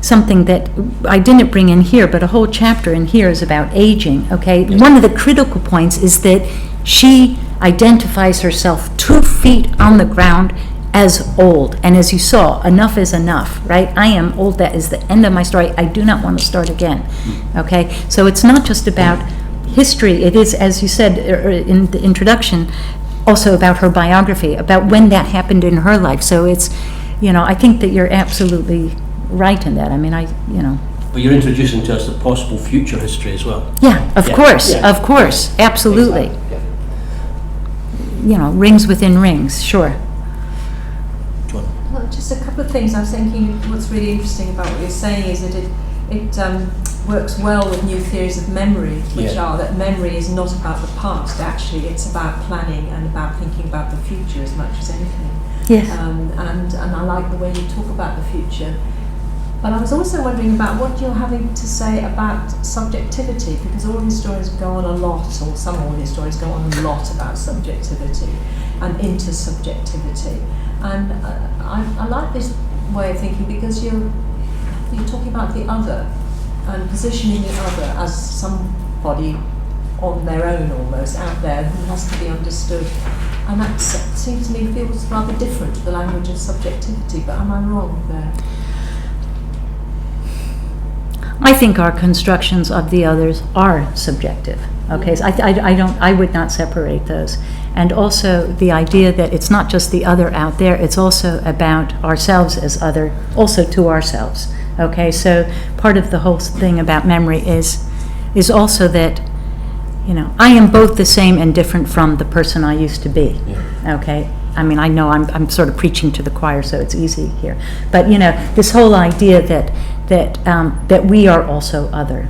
Speaker 2: something that I didn't bring in here, but a whole chapter in here is about aging, okay? Yes. One of the critical points is that she identifies herself 2 feet on the ground as old, and as you saw, enough is enough, right? I am old, that is the end of my story, I do not want to start again, okay? So it's not just about history, it is, as you said in the introduction, also about her biography, about when that happened in her life. So it's, I think that you're absolutely right in that. I mean,
Speaker 3: But you're introducing to us the possible future history as well.
Speaker 2: Yeah, of course, absolutely.
Speaker 3: Exactly.
Speaker 2: Rings within rings, sure.
Speaker 1: Well, just a couple of things. I was thinking what's really interesting about what you're saying is that it works well with new theories of memory, which are that memory is not about the past, actually it's about planning and about thinking about the future as much as anything.
Speaker 2: Yes.
Speaker 1: And I like the way you talk about the future. But I was also wondering about what you're having to say about subjectivity, because all historians go on a lot, or some oral historians go on a lot about subjectivity and intersubjectivity. And I like this way of thinking because you're talking about the other and positioning the other as somebody on their own almost out there who has to be understood. And that seems to me feels rather different to the language of subjectivity, but am I wrong there?
Speaker 2: I think our constructions of the others are subjective. Okay, so I would not separate those. And also the idea that it's not just the other out there, it's also about ourselves as other, also to ourselves. Okay, so part of the whole thing about memory is also that, I am both the same and different from the person I used to be. Yeah. Okay, I mean, I know I'm sort of preaching to the choir, so it's easy here. But this whole idea that we are also other.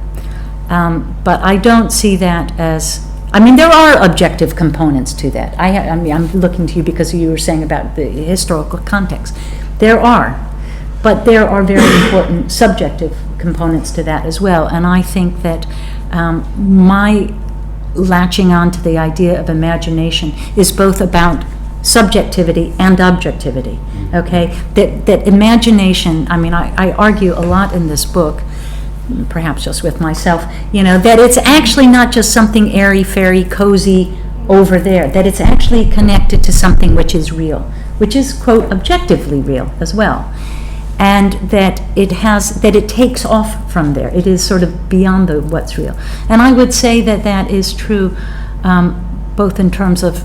Speaker 2: But I don't see that as, there are objective components to that. I'm looking to you because you were saying about the historical context. There are, but there are very important subjective components to that as well. And I think that my latching on to the idea of imagination is both about subjectivity and objectivity, okay? That imagination, I mean, I argue a lot in this book, perhaps just with myself, that it's actually not just something airy-fairy, cozy over there, that it's actually connected to something which is real, which is, quote, objectively real as well. And that it takes off from there. It is sort of beyond what's real. And I would say that is true both in terms of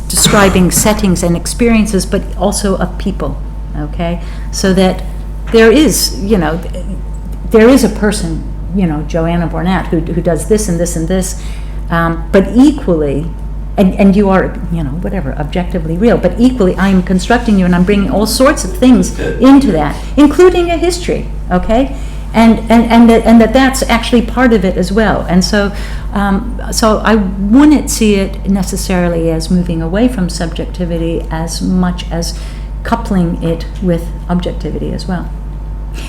Speaker 2: describing settings and experiences, but also of people, okay? So that there is a person, Joanna Bornat, who does this and this and this, but equally, and you are, whatever, objectively real, but equally I am constructing you and I'm bringing all sorts of things into that, including a history, okay? And that's actually part of it as well. And so I wouldn't see it necessarily as moving away from subjectivity as much as coupling it with objectivity as well.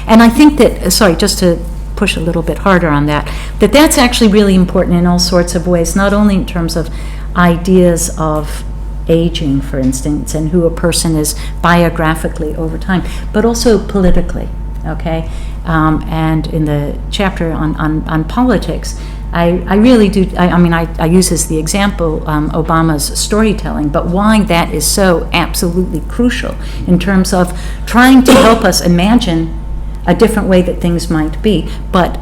Speaker 2: And I think that, just to push a little bit harder on that's actually really important in all sorts of ways, not only in terms of ideas of aging, for instance, and who a person is biographically over time, but also politically, okay? And in the chapter on politics, I really do, I use as the example Obama's storytelling, but why that is so absolutely crucial in terms of trying to help us imagine a different way that things might be, but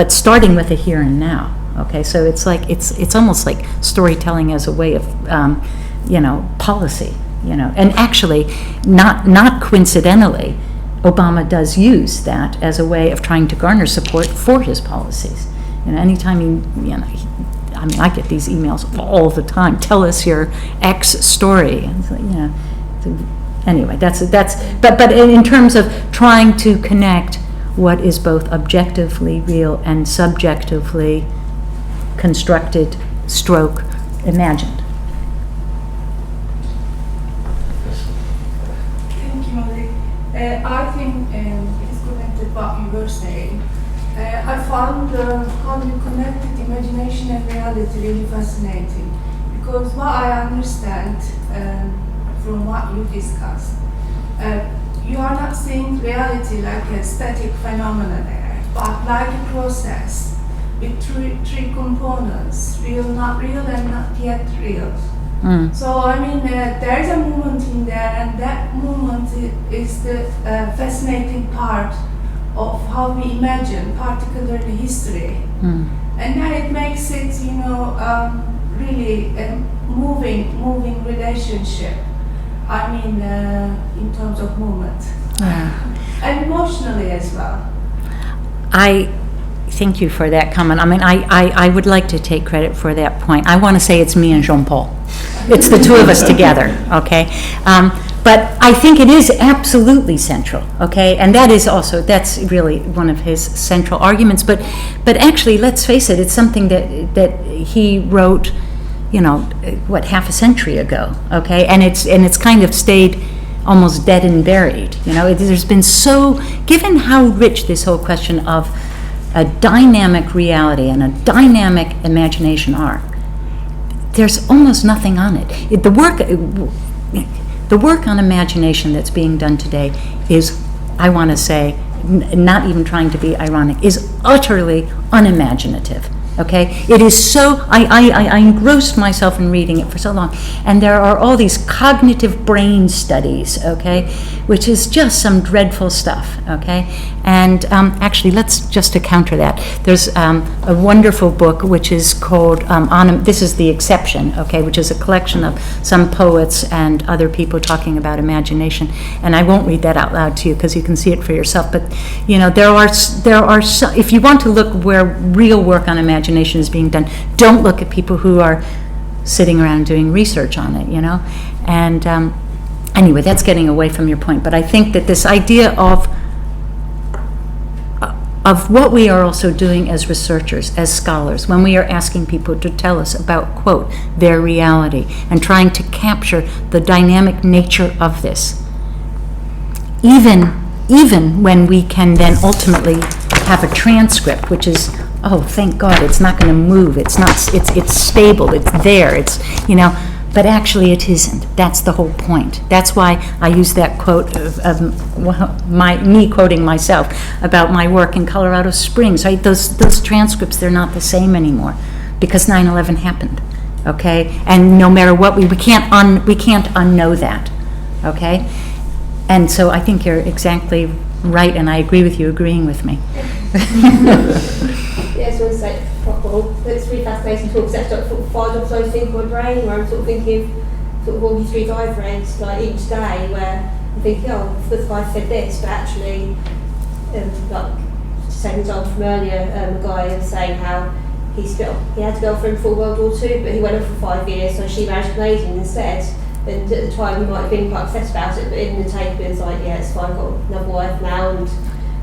Speaker 2: starting with the here and now. Okay, so it's like it's almost like storytelling as a way of policy, and actually not coincidentally, Obama does use that as a way of trying to garner support for his policies. Anytime I get these emails all the time. Tell us your X story. And so, anyway, but in terms of trying to connect what is both objectively real and subjectively constructed stroke imagined.
Speaker 4: Thank you, Molly. I think it's connected what you were saying. I found how you connected imagination and reality really fascinating, because what I understand from what you discussed, you are not seeing reality like a static phenomena there, but like a process with three components: real, not real, and not yet real. So there is a movement in there, and that movement is the fascinating part of how we imagine, particularly history. And then it makes it, really a moving relationship. In terms of movement, and emotionally as well.
Speaker 2: I thank you for that comment. I would like to take credit for that point. I want to say it's me and Jean-Paul. It's the two of us together, okay? But I think it is absolutely central, okay? And that's really one of his central arguments. But actually, let's face it, it's something that he wrote, half a century ago, okay? And it's kind of stayed almost dead and buried. There's been given how rich this whole question of a dynamic reality and a dynamic imagination are, there's almost nothing on it. The work on imagination that's being done today is, I want to say, not even trying to be ironic, is utterly unimaginative. Okay, it is so. I engrossed myself in reading it for so long, and there are all these cognitive brain studies. Okay, which is just some dreadful stuff. Okay, and actually, just to counter that, there's a wonderful book which is called This is the Exception. Okay, which is a collection of some poets and other people talking about imagination. And I won't read that out loud to you because you can see it for yourself. But there are some, if you want to look where real work on imagination is being done, don't look at people who are sitting around doing research on it, And anyway, that's getting away from your point. But I think that this idea of what we are also doing as researchers, as scholars, when we are asking people to tell us about, quote, their reality, and trying to capture the dynamic nature of this, even when we can then ultimately have a transcript, which is, oh, thank God, it's not going to move. It's stable. It's there. But actually it isn't. That's the whole point. That's why I use that quote of me quoting myself about my work in Colorado Springs, right? Those transcripts, they're not the same anymore because 9/11 happened, okay? And no matter what, we can't unknow that, okay? And so I think you're exactly right, and I agree with you agreeing with me.
Speaker 5: Yeah, so it's like, well, it's really fascinating to talk, because that's sort of 5 jobs I think in my brain, where I'm sort of thinking of sort of all histories I've read, like each day, where I'm thinking, oh, this guy said this, but actually, like, same example from earlier, a guy was saying how he had a girlfriend before World War II, but he went off for 5 years, so she married a Canadian instead. And at the time, he might have been quite upset about it, but in the tape, it was like, yeah, it's fine, I've got another wife now, and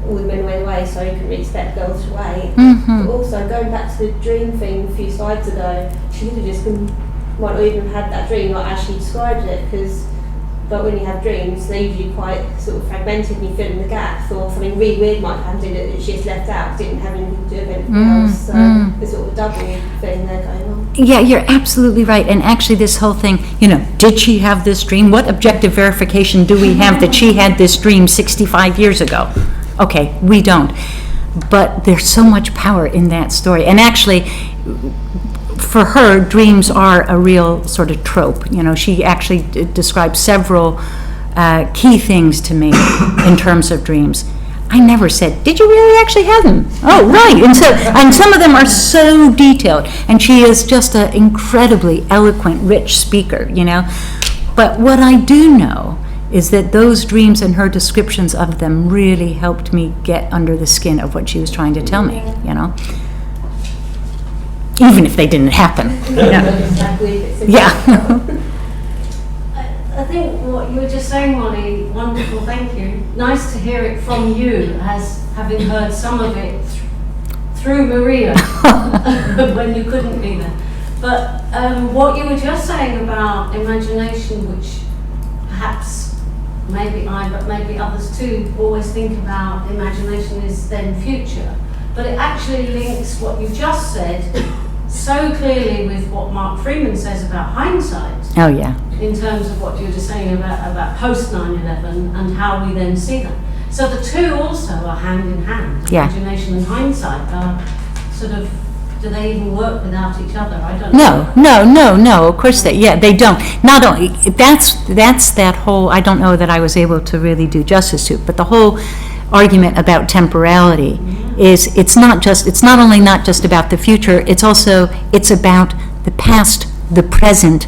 Speaker 5: all the men went away, so you can really expect girls to wait.
Speaker 2: Mm-hmm.
Speaker 5: But also, going back to the dream thing a few slides ago, she could have just might not even have had that dream like as she described it, because but when you have dreams, they're usually quite sort of fragmented and you fill in the gaps, or something really weird might have happened in it that she just left out, didn't have anything to do with anything else. So there's sort of a double thing there going on.
Speaker 2: Yeah, you're absolutely right. And actually this whole thing, did she have this dream? What objective verification do we have that she had this dream 65 years ago? Okay, we don't. But there's so much power in that story. And actually, for her, dreams are a real sort of trope. She actually describes several key things to me in terms of dreams. I never said, did you really actually have them? Oh, right. And some of them are so detailed. And she is just an incredibly eloquent, rich speaker, But what I do know is that those dreams and her descriptions of them really helped me get under the skin of what she was trying to tell me, Even if they didn't happen. Yeah.
Speaker 6: I think what you were just saying, Molly, wonderful, thank you. Nice to hear it from you, as having heard some of it through Maria when you couldn't be there. But what you were just saying about imagination, which perhaps maybe I, but maybe others too, always think about imagination is then future. But it actually links what you just said so clearly with what Mark Freeman says about hindsight.
Speaker 2: Oh, yeah.
Speaker 6: In terms of what you were just saying about post 9/11 and how we then see that. So the two also are hand in hand.
Speaker 2: Yeah.
Speaker 6: Imagination and hindsight are sort of, do they even work without each other? I don't know.
Speaker 2: No, of course they don't. Not only, that's that whole, I don't know that I was able to really do justice to it, but the whole argument about temporality is it's not only not just about the future, it's about the past, the present,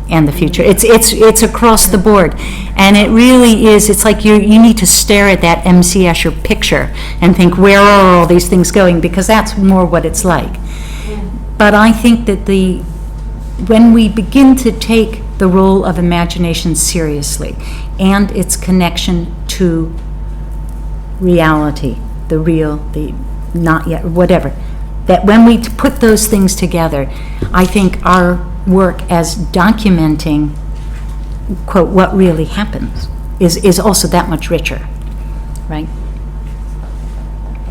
Speaker 2: and the future. It's across the board. And it really is, it's like you need to stare at that M.C. Escher picture and think, where are all these things going? Because that's more what it's like. But I think that when we begin to take the role of imagination seriously and its connection to reality, the real, the not yet, whatever, that when we put those things together, I think our work as documenting, quote, what really happens is also that much richer, right?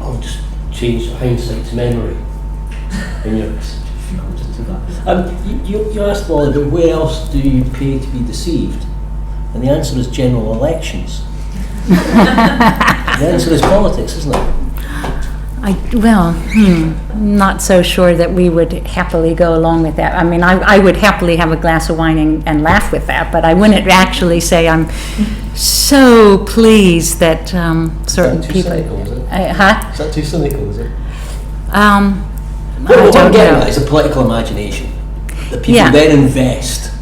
Speaker 3: I'll just change hindsight to memory. You asked Molly, but where else do you pay to be deceived? And the answer is general elections. The answer is politics, isn't it?
Speaker 2: Not so sure that we would happily go along with that. I mean, I would happily have a glass of wine and laugh with that, but I wouldn't actually say I'm so pleased that certain people...
Speaker 3: Is that too cynical, is it? Is that too cynical, is it?
Speaker 2: I
Speaker 3: What
Speaker 2: don't
Speaker 3: I'm getting
Speaker 2: know.
Speaker 3: at is a political imagination that people then invest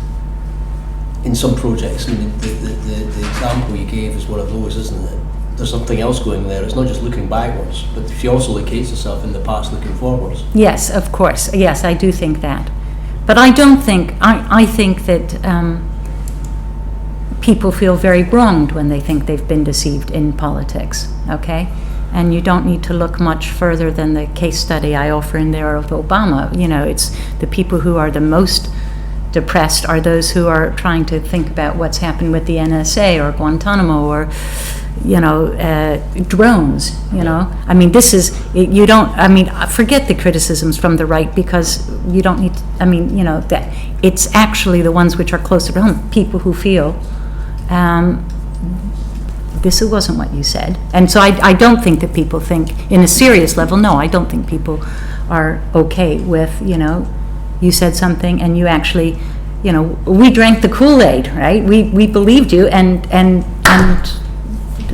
Speaker 3: in some projects. I mean, the example you gave is one of those, isn't it? There's something else going there. It's not just looking backwards, but she also locates herself in the past looking forwards.
Speaker 2: Yes, of course. Yes, I do think that. But I don't think, I think that people feel very wronged when they think they've been deceived in politics, okay? And you don't need to look much further than the case study I offer in there of Obama. It's the people who are the most depressed are those who are trying to think about what's happened with the NSA or Guantanamo or drones, I mean, this is, you don't, I mean, forget the criticisms from the right, because you don't need, that it's actually the ones which are closer to home, people who feel, this wasn't what you said. And so I don't think that people think, in a serious level, no, I don't think people are okay with, you said something and you actually, we drank the Kool-Aid, right? We believed you, and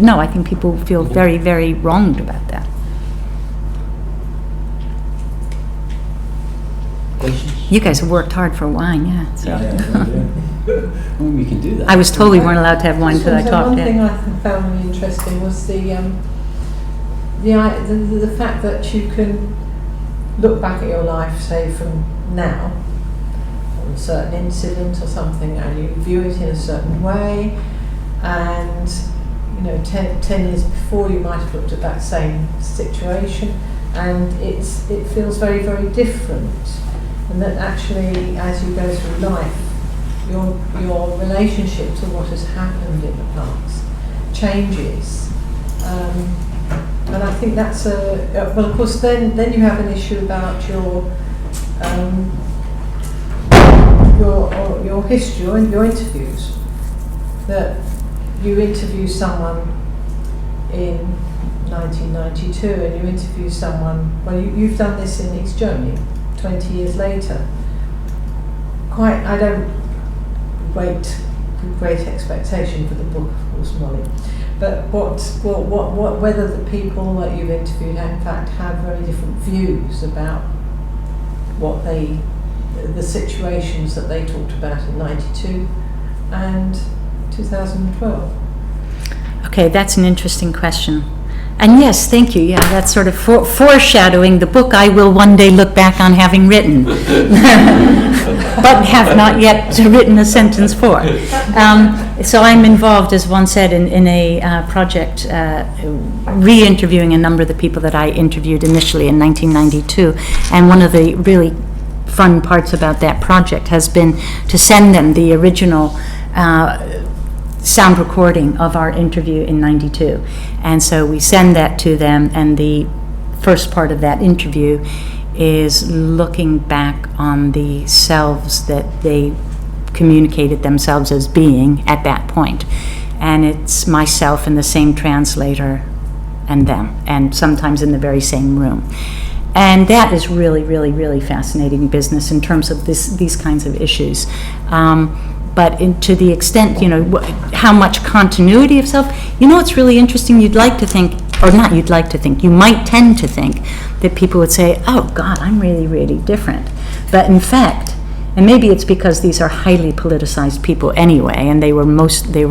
Speaker 2: no, I think people feel very, very wronged about that.
Speaker 3: Questions?
Speaker 2: You guys have worked hard for wine, yeah. So.
Speaker 3: Well, we can do that.
Speaker 2: I was told we weren't allowed to have wine until I talked.
Speaker 7: One thing I found really interesting was the fact that you can look back at your life, say from now, on a certain incident or something, and you view it in a certain way, and 10 years before you might have looked at that same situation, and it feels very, very different, and that actually, as you go through life, your relationship to what has happened in the past changes, and I think that's well, of course, then you have an issue about your history, your interviews, that you interview someone in 1992 and you interview someone, well, you've done this in East Germany 20 years later. I don't wait with great expectation for the book, of course, Molly, but whether the people that you've interviewed in fact have very different views about what the situations that they talked about in 92 and 2012.
Speaker 2: Okay, that's an interesting question. And yes, thank you. Yeah, that's sort of foreshadowing the book I will one day look back on having written, but have not yet written a sentence for. So I'm involved, as one said, in a project re-interviewing a number of the people that I interviewed initially in 1992. And one of the really fun parts about that project has been to send them the original sound recording of our interview in 92. And so we send that to them, and the first part of that interview is looking back on the selves that they communicated themselves as being at that point. And it's myself and the same translator and them, and sometimes in the very same room. And that is really, really, really fascinating business in terms of these kinds of issues. But to the extent, how much continuity of self, it's really interesting. You'd like to think, or not you'd like to think, you might tend to think that people would say, oh God, I'm really, really different. But in fact, and maybe it's because these are highly politicized people anyway, and they were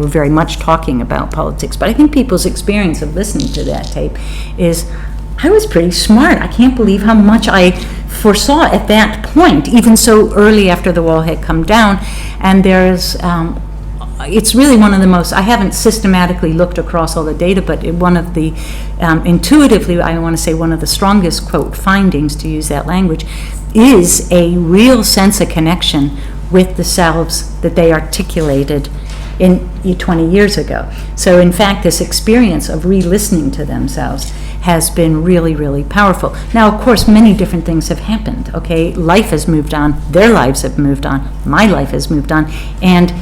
Speaker 2: very much talking about politics, but I think people's experience of listening to that tape is, I was pretty smart. I can't believe how much I foresaw at that point, even so early after the wall had come down. And it's really one of the most, I haven't systematically looked across all the data, but one of the, intuitively, I want to say one of the strongest, quote, findings, to use that language, is a real sense of connection with the selves that they articulated 20 years ago. So in fact, this experience of re-listening to themselves has been really, really powerful. Now, of course, many different things have happened, okay? Life has moved on, their lives have moved on, my life has moved on, and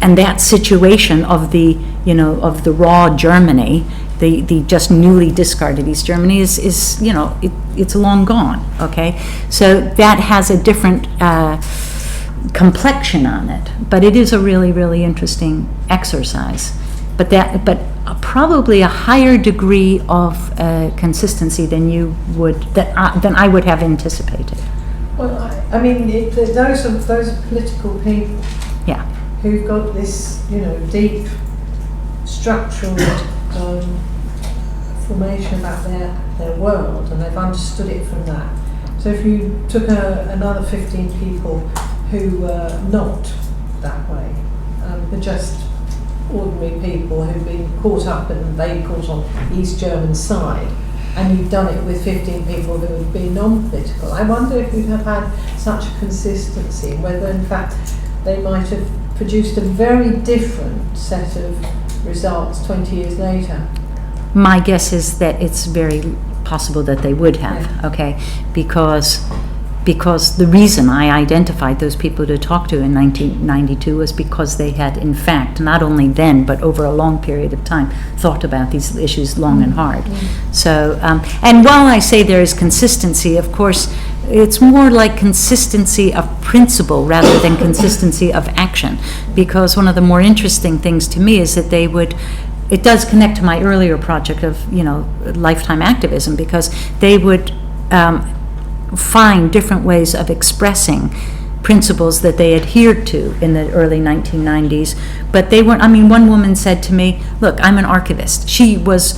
Speaker 2: that situation of the raw Germany, the just newly discarded East Germany is it's long gone, okay? So that has a different complexion on it, but it is a really, really interesting exercise. But probably a higher degree of consistency than I would have anticipated.
Speaker 7: Well, I mean, those political people,
Speaker 2: yeah,
Speaker 7: who've got this, deep structural formation about their world, and they've understood it from that. So if you took another 15 people who were not that way, but just ordinary people who've been caught up in vehicles on the East German side, and you've done it with 15 people who have been non-political, I wonder if you'd have had such a consistency, whether in fact they might have produced a very different set of results 20 years later?
Speaker 2: My guess is that it's very possible that they would have, okay? Because the reason I identified those people to talk to in 1992 was because they had, in fact, not only then, but over a long period of time, thought about these issues long and hard. So, and while I say there is consistency, of course, it's more like consistency of principle rather than consistency of action. Because one of the more interesting things to me is that it does connect to my earlier project of, lifetime activism, because they would find different ways of expressing principles that they adhered to in the early 1990s, but they weren't. I mean, one woman said to me, "Look, I'm an archivist." She was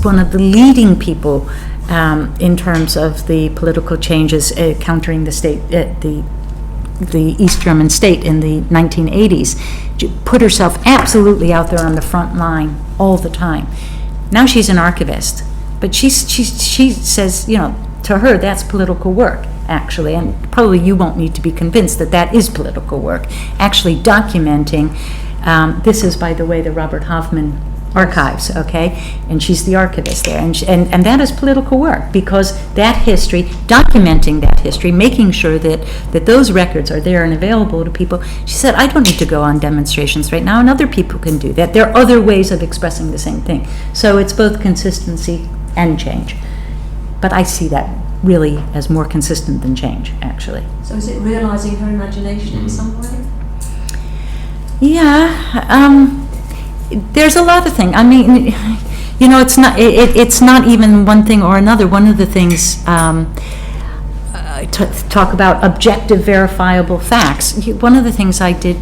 Speaker 2: one of the leading people in terms of the political changes countering the state, the East German state in the 1980s. She put herself absolutely out there on the front line all the time. Now she's an archivist, but she says, to her, that's political work, actually, and probably you won't need to be convinced that is political work. Actually documenting, this is, by the way, the Robert Hoffman archives, okay? And she's the archivist there, and that is political work, because that history, documenting that history, making sure that those records are there and available to people. She said, I don't need to go on demonstrations right now, and other people can do that. There are other ways of expressing the same thing. So it's both consistency and change. But I see that really as more consistent than change, actually.
Speaker 1: So is it realising her imagination in some way?
Speaker 2: Yeah, there's a lot of things. I mean, it's not even one thing or another. One of the things, talk about objective, verifiable facts. One of the things I did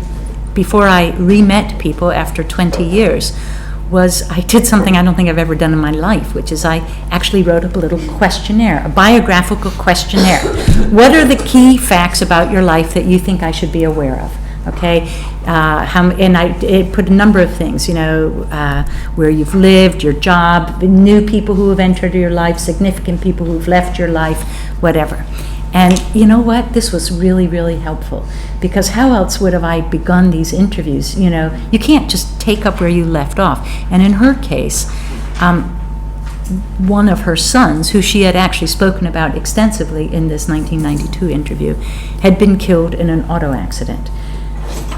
Speaker 2: before I re-met people after 20 years was I did something I don't think I've ever done in my life, which is I actually wrote up a little questionnaire, a biographical questionnaire. What are the key facts about your life that you think I should be aware of? Okay, and I put a number of things, where you've lived, your job, new people who have entered your life, significant people who've left your life, whatever. And you know what? This was really, really helpful, because how else would have I begun these interviews? You can't just take up where you left off. And in her case, one of her sons, who she had actually spoken about extensively in this 1992 interview, had been killed in an auto accident.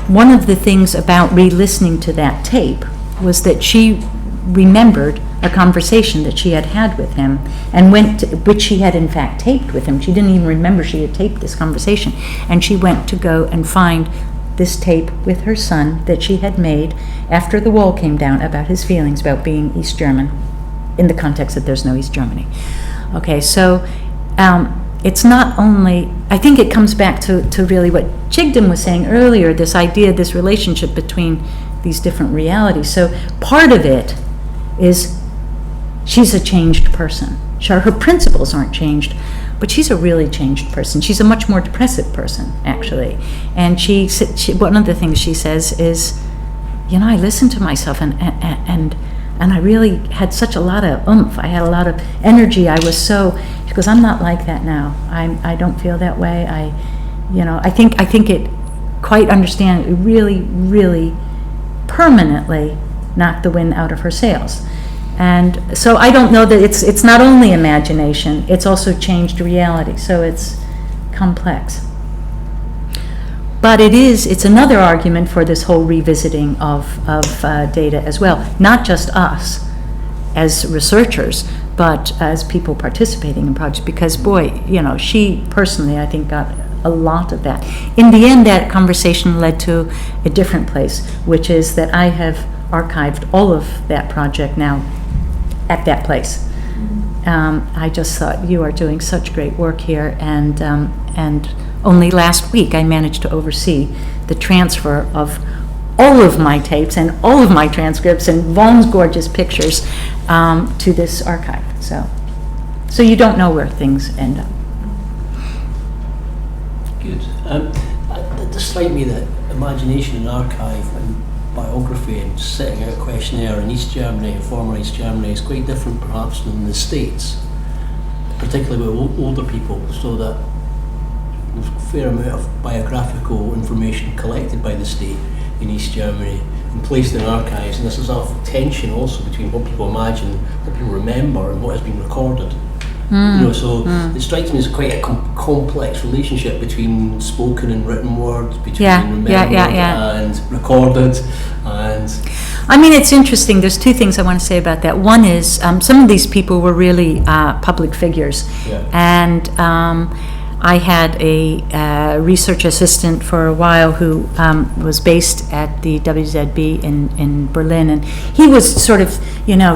Speaker 2: One of the things about re-listening to that tape was that she remembered a conversation that she had had with him, and which she had in fact taped with him. She didn't even remember she had taped this conversation, and she went to go and find this tape with her son that she had made after the wall came down about his feelings about being East German, in the context that there's no East Germany. Okay, so it's not only, I think it comes back to really what Chigdem was saying earlier, this idea, this relationship between these different realities. So part of it is she's a changed person. Her principles aren't changed, but she's a really changed person. She's a much more depressive person, actually. And she one of the things she says is, I listened to myself and I really had such a lot of oomph. I had a lot of energy. She goes, I'm not like that now. I don't feel that way. I think it quite understand, it really, really permanently knocked the wind out of her sails. And so I don't know that it's not only imagination, it's also changed reality. So it's complex. But it's another argument for this whole revisiting of data as well. Not just us as researchers, but as people participating in projects. Because boy, she personally, I think, got a lot of that. In the end, that conversation led to a different place, which is that I have archived all of that project now at that place. I just thought, you are doing such great work here, and only last week I managed to oversee the transfer of all of my tapes and all of my transcripts and Vaughn's gorgeous pictures to this archive. So you don't know where things end up.
Speaker 3: Good. It does strike me that imagination and archive and biography and setting out a questionnaire in East Germany and former East Germany is quite different perhaps than the States, particularly with older people, so that there's a fair amount of biographical information collected by the state in East Germany, and placed in archives, and there's a sort of tension also between what people imagine, what people remember, and what has been recorded. You know, so it strikes me as quite a complex relationship between spoken and written words, between remembered and recorded, and.
Speaker 2: I mean, it's interesting. There's two things I want to say about that. One is some of these people were really public figures, and I had a research assistant for a while who was based at the WZB in Berlin, and he was sort of,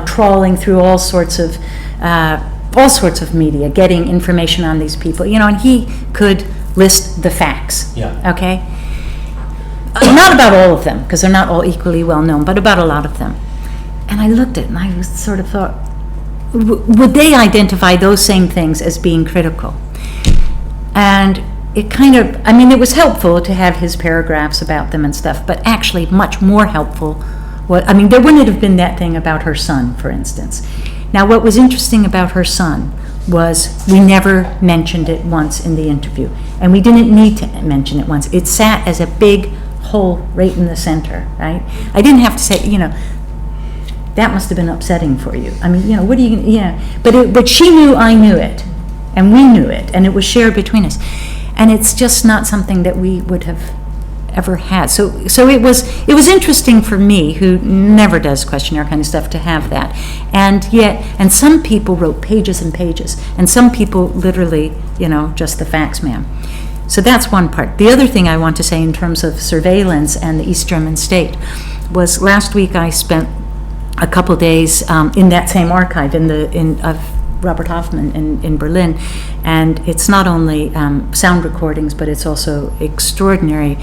Speaker 2: trawling through all sorts of media, getting information on these people, and he could list the facts. Okay. Not about all of them, because they're not all equally well known, but about a lot of them. And I looked at it and I was sort of thought, would they identify those same things as being critical? And it kind of, it was helpful to have his paragraphs about them and stuff, but actually much more helpful, there wouldn't have been that thing about her son, for instance. Now, what was interesting about her son was we never mentioned it once in the interview, and we didn't need to mention it once. It sat as a big hole right in the center, right? I didn't have to say, that must have been upsetting for you. What are you, but she knew I knew it, and we knew it, and it was shared between us. And it's just not something that we would have ever had. So it was interesting for me, who never does questionnaire kind of stuff, to have that. And some people wrote pages and pages, and some people literally, just the facts, ma'am. So that's one part. The other thing I want to say in terms of surveillance and the East German state was last week I spent a couple days in that same archive of Robert Hoffman in Berlin, and it's not only sound recordings, but it's also extraordinary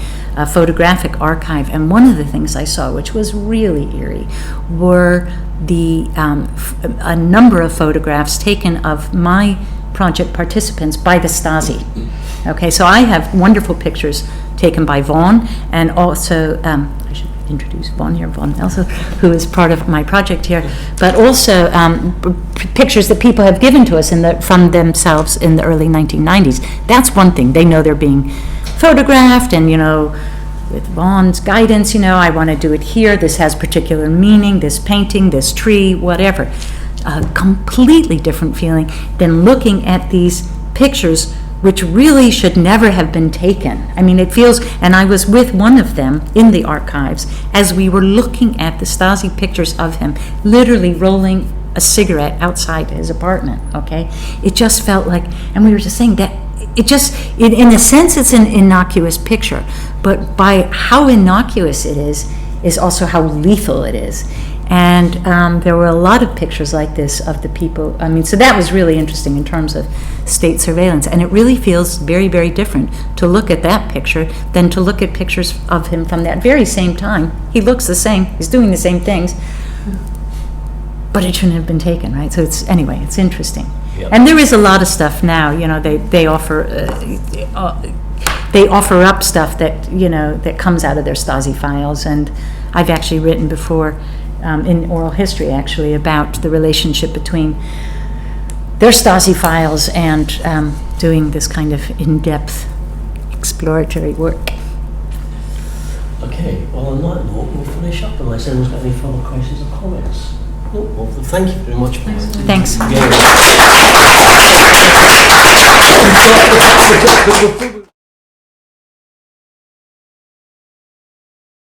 Speaker 2: photographic archive. And one of the things I saw, which was really eerie, were a number of photographs taken of my project participants by the Stasi. Okay, so I have wonderful pictures taken by Vaughn, and also I should introduce Vaughn here, Vaughn Elsa, who is part of my project here, but also pictures that people have given to us from themselves in the early 1990s. That's one thing. They know they're being photographed, and with Vaughn's guidance, I want to do it here. This has particular meaning, this painting, this tree, whatever. A completely different feeling than looking at these pictures, which really should never have been taken. It feels, and I was with one of them in the archives as we were looking at the Stasi pictures of him, literally rolling a cigarette outside his apartment, okay? It just felt like, and we were just saying that, in a sense it's an innocuous picture, but by how innocuous it is also how lethal it is. And there were a lot of pictures like this of the people. So that was really interesting in terms of state surveillance. And it really feels very, very different to look at that picture than to look at pictures of him from that very same time. He looks the same. He's doing the same things. But it shouldn't have been taken, right? So it's interesting. Yep. And there is a lot of stuff now. They offer up stuff that that comes out of their Stasi files. And I've actually written before. In oral history, actually, about the relationship between their Stasi files and doing this kind of in-depth exploratory work.
Speaker 3: Okay, well, on that note, we'll finish up unless anyone's got any further questions or comments. No, well, thank you very much.
Speaker 2: Thanks.
Speaker 3: Yeah.